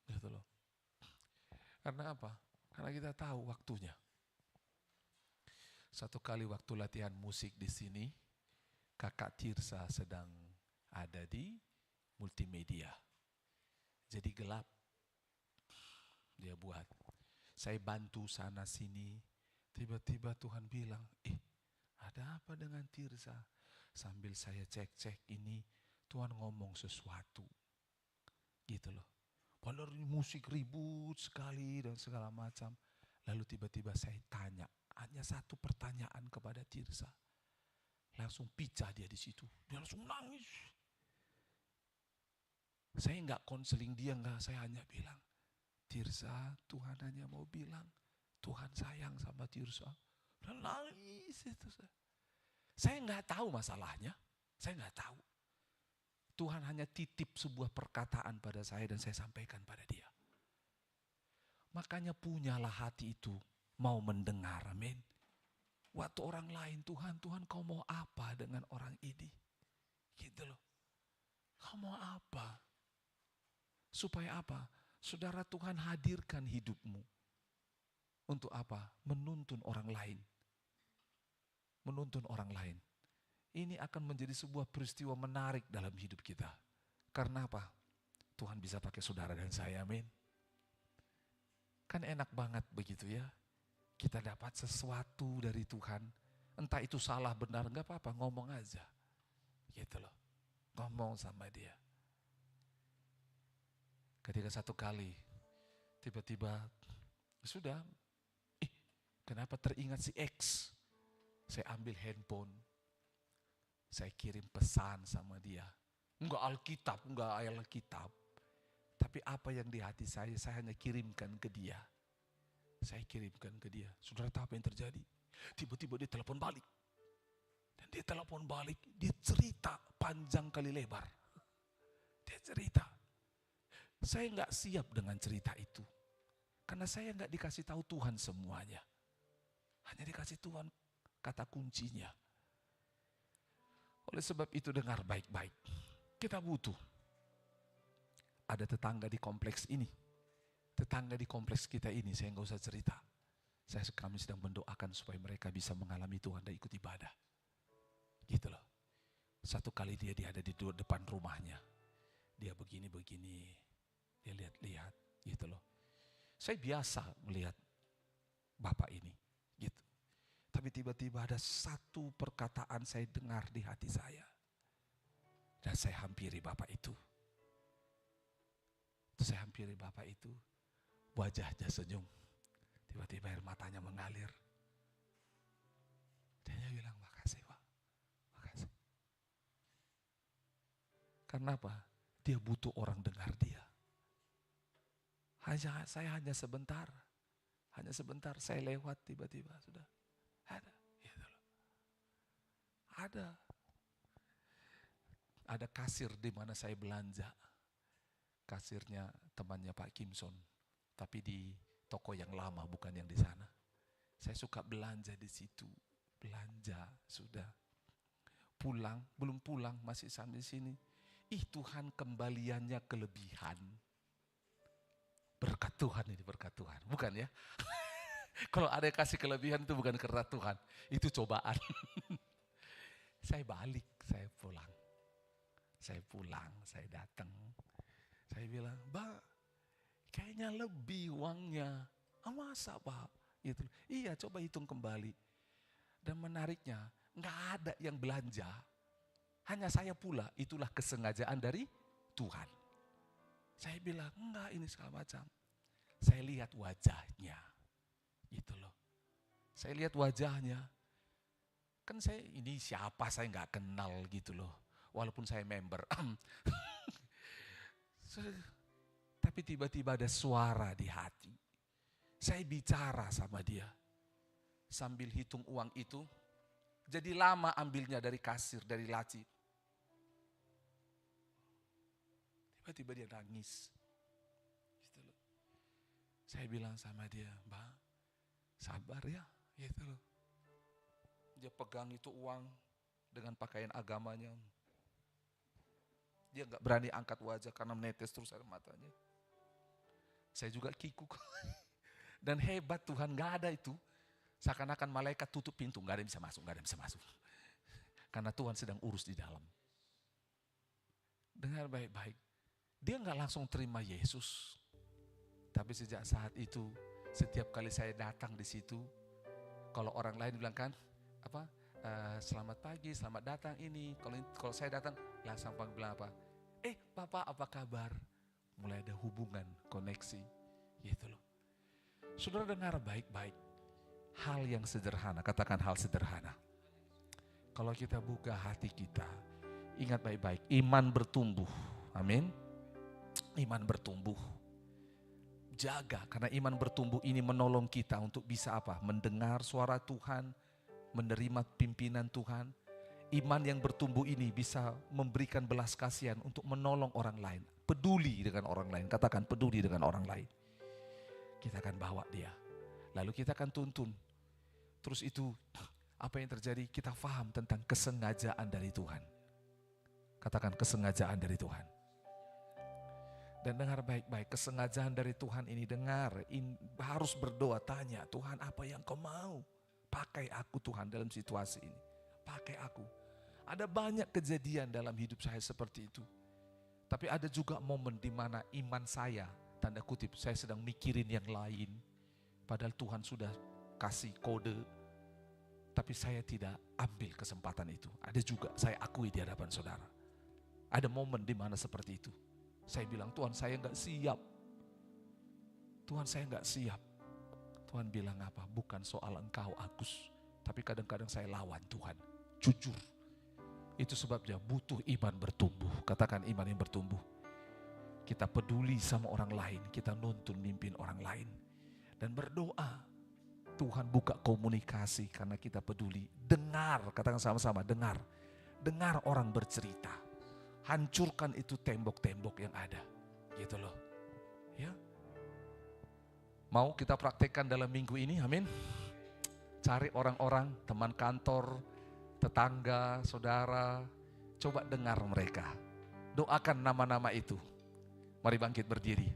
Gitu loh. Karena apa? Karena kita tahu waktunya. Satu kali waktu latihan musik di sini, Kakak Tirsa sedang ada di multimedia. Jadi gelap. Dia buat. Saya bantu sana sini. Tiba-tiba Tuhan bilang, ada apa dengan Tirsa? Sambil saya cek-cek ini, Tuhan ngomong sesuatu. Gitu loh. Padahal musik ribut sekali dan segala macam. Lalu tiba-tiba saya tanya, hanya satu pertanyaan kepada Tirsa. Langsung pecah dia di situ. Dia langsung nangis. Saya enggak konseling dia, enggak. Saya hanya bilang, Tirsa, Tuhan hanya mau bilang, Tuhan sayang sama Tirsa. Dan nangis itu. Saya enggak tahu masalahnya. Saya enggak tahu. Tuhan hanya titip sebuah perkataan pada saya dan saya sampaikan pada dia. Makanya punyalah hati itu mau mendengar, amin. Waktu orang lain, Tuhan kau mau apa dengan orang ini? Gitu loh. Kau mau apa? Supaya apa? Saudara, Tuhan hadirkan hidupmu. Untuk apa? Menuntun orang lain. Menuntun orang lain. Ini akan menjadi sebuah peristiwa menarik dalam hidup kita. Karena apa? Tuhan bisa pakai saudara dan saya, amin. Kan enak banget begitu ya. Kita dapat sesuatu dari Tuhan. Entah itu salah benar, enggak apa-apa, ngomong aja. Gitu loh. Ngomong sama dia. Ketika satu kali, tiba-tiba, sudah, kenapa teringat si X? Saya ambil handphone. Saya kirim pesan sama dia. Enggak Alkitab, enggak ayat Alkitab. Tapi apa yang di hati saya hanya kirimkan ke dia. Saya kirimkan ke dia. Saudara tahu apa yang terjadi? Tiba-tiba dia telepon balik. Dan dia telepon balik, dia cerita panjang kali lebar. Dia cerita. Saya enggak siap dengan cerita itu. Karena saya enggak dikasih tahu Tuhan semuanya. Hanya dikasih Tuhan kata kuncinya. Oleh sebab itu dengar baik-baik. Kita butuh. Ada tetangga di kompleks ini. Tetangga di kompleks kita ini, saya enggak usah cerita. Kami sedang mendoakan supaya mereka bisa mengalami Tuhan dan ikut ibadah. Gitu loh. Satu kali dia ada di depan rumahnya. Dia begini-begini. Dia lihat-lihat. Gitu loh. Saya biasa melihat bapak ini. Gitu. Tapi tiba-tiba ada satu perkataan saya dengar di hati saya. Dan saya hampiri bapak itu. Terus saya hampiri bapak itu. Wajahnya senyum. Tiba-tiba air matanya mengalir. Dia bilang, makasih Pak, makasih. Karena apa? Dia butuh orang dengar dia. Saya hanya sebentar saya lewat tiba-tiba sudah ada. Gitu loh. Ada kasir di mana saya belanja. Kasirnya temannya Pak Kimson, tapi di toko yang lama bukan yang di sana. Saya suka belanja di situ, belanja sudah. Pulang, belum pulang masih sampai sini. Tuhan kembaliannya kelebihan. Berkat Tuhan ini, berkat Tuhan, bukan ya? Kalau ada yang kasih kelebihan itu bukan karena Tuhan, itu cobaan. Saya balik, saya pulang, saya datang. Saya bilang, Pak, kayaknya lebih uangnya. Masa Pak? Gitu. Iya, coba hitung kembali. Dan menariknya, nggak ada yang belanja. Hanya saya pula, itulah kesengajaan dari Tuhan. Saya bilang, enggak ini segala macam. Saya lihat wajahnya. Gitu loh. Saya lihat wajahnya. Kan ini siapa saya nggak kenal gitu loh. Walaupun saya member. Tapi tiba-tiba ada suara di hati. Saya bicara sama dia. Sambil hitung uang itu. Jadi lama ambilnya dari kasir, dari laci. Tiba-tiba dia nangis. Gitu loh. Saya bilang sama dia, Mbak, sabar ya. Gitu loh. Dia pegang itu uang dengan pakaian agamanya. Dia gak berani angkat wajah karena menetes terus air matanya. Saya juga kikuk. Dan hebat Tuhan, gak ada itu. Seakan-akan malaikat tutup pintu, gak ada yang bisa masuk, gak ada yang bisa masuk. Karena Tuhan sedang urus di dalam. Dengar baik-baik. Dia gak langsung terima Yesus. Tapi sejak saat itu, setiap kali saya datang di situ, kalau orang lain bilang kan, selamat pagi, selamat datang ini. Kalau saya datang, langsung bilang apa? Bapak apa kabar? Mulai ada hubungan, koneksi, gitu loh. Saudara dengar baik-baik. Hal yang sederhana, katakan hal sederhana. Kalau kita buka hati kita, ingat baik-baik, iman bertumbuh. Amin. Iman bertumbuh. Jaga, karena iman bertumbuh ini menolong kita untuk bisa apa? Mendengar suara Tuhan, menerima pimpinan Tuhan. Iman yang bertumbuh ini bisa memberikan belas kasihan untuk menolong orang lain. Peduli dengan orang lain, katakan peduli dengan orang lain. Kita akan bawa dia. Lalu kita akan tuntun. Terus itu apa yang terjadi? Kita paham tentang kesengajaan dari Tuhan. Katakan kesengajaan dari Tuhan. Dan dengar baik-baik, kesengajaan dari Tuhan ini harus berdoa, tanya, Tuhan apa yang kau mau? Pakai aku Tuhan dalam situasi ini. Pakai aku. Ada banyak kejadian dalam hidup saya seperti itu. Tapi ada juga momen di mana iman saya, tanda kutip, saya sedang mikirin yang lain. Padahal Tuhan sudah kasih kode. Tapi saya tidak ambil kesempatan itu. Ada juga, saya akui di hadapan saudara. Ada momen di mana seperti itu. Saya bilang, Tuhan saya enggak siap. Tuhan saya enggak siap. Tuhan bilang apa? Bukan soal engkau Agus. Tapi kadang-kadang saya lawan Tuhan. Jujur. Itu sebabnya butuh iman bertumbuh. Katakan iman yang bertumbuh. Kita peduli sama orang lain. Kita nuntun mimpin orang lain. Dan berdoa. Tuhan buka komunikasi karena kita peduli. Dengar, katakan sama-sama, dengar. Dengar orang bercerita. Hancurkan itu tembok-tembok yang ada. Gitu loh. Ya. Mau kita praktekkan dalam minggu ini, amin. Cari orang-orang, teman kantor, tetangga, saudara. Coba dengar mereka. Doakan nama-nama itu. Mari bangkit berdiri.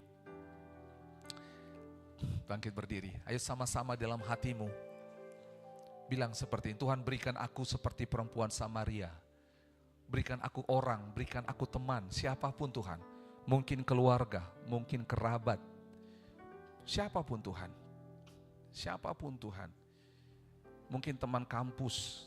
Bangkit berdiri. Ayo sama-sama dalam hatimu. Bilang seperti ini, Tuhan berikan aku seperti perempuan Samaria. Berikan aku orang, berikan aku teman, siapapun Tuhan. Mungkin keluarga, mungkin kerabat. Siapapun Tuhan. Siapapun Tuhan. Mungkin teman kampus,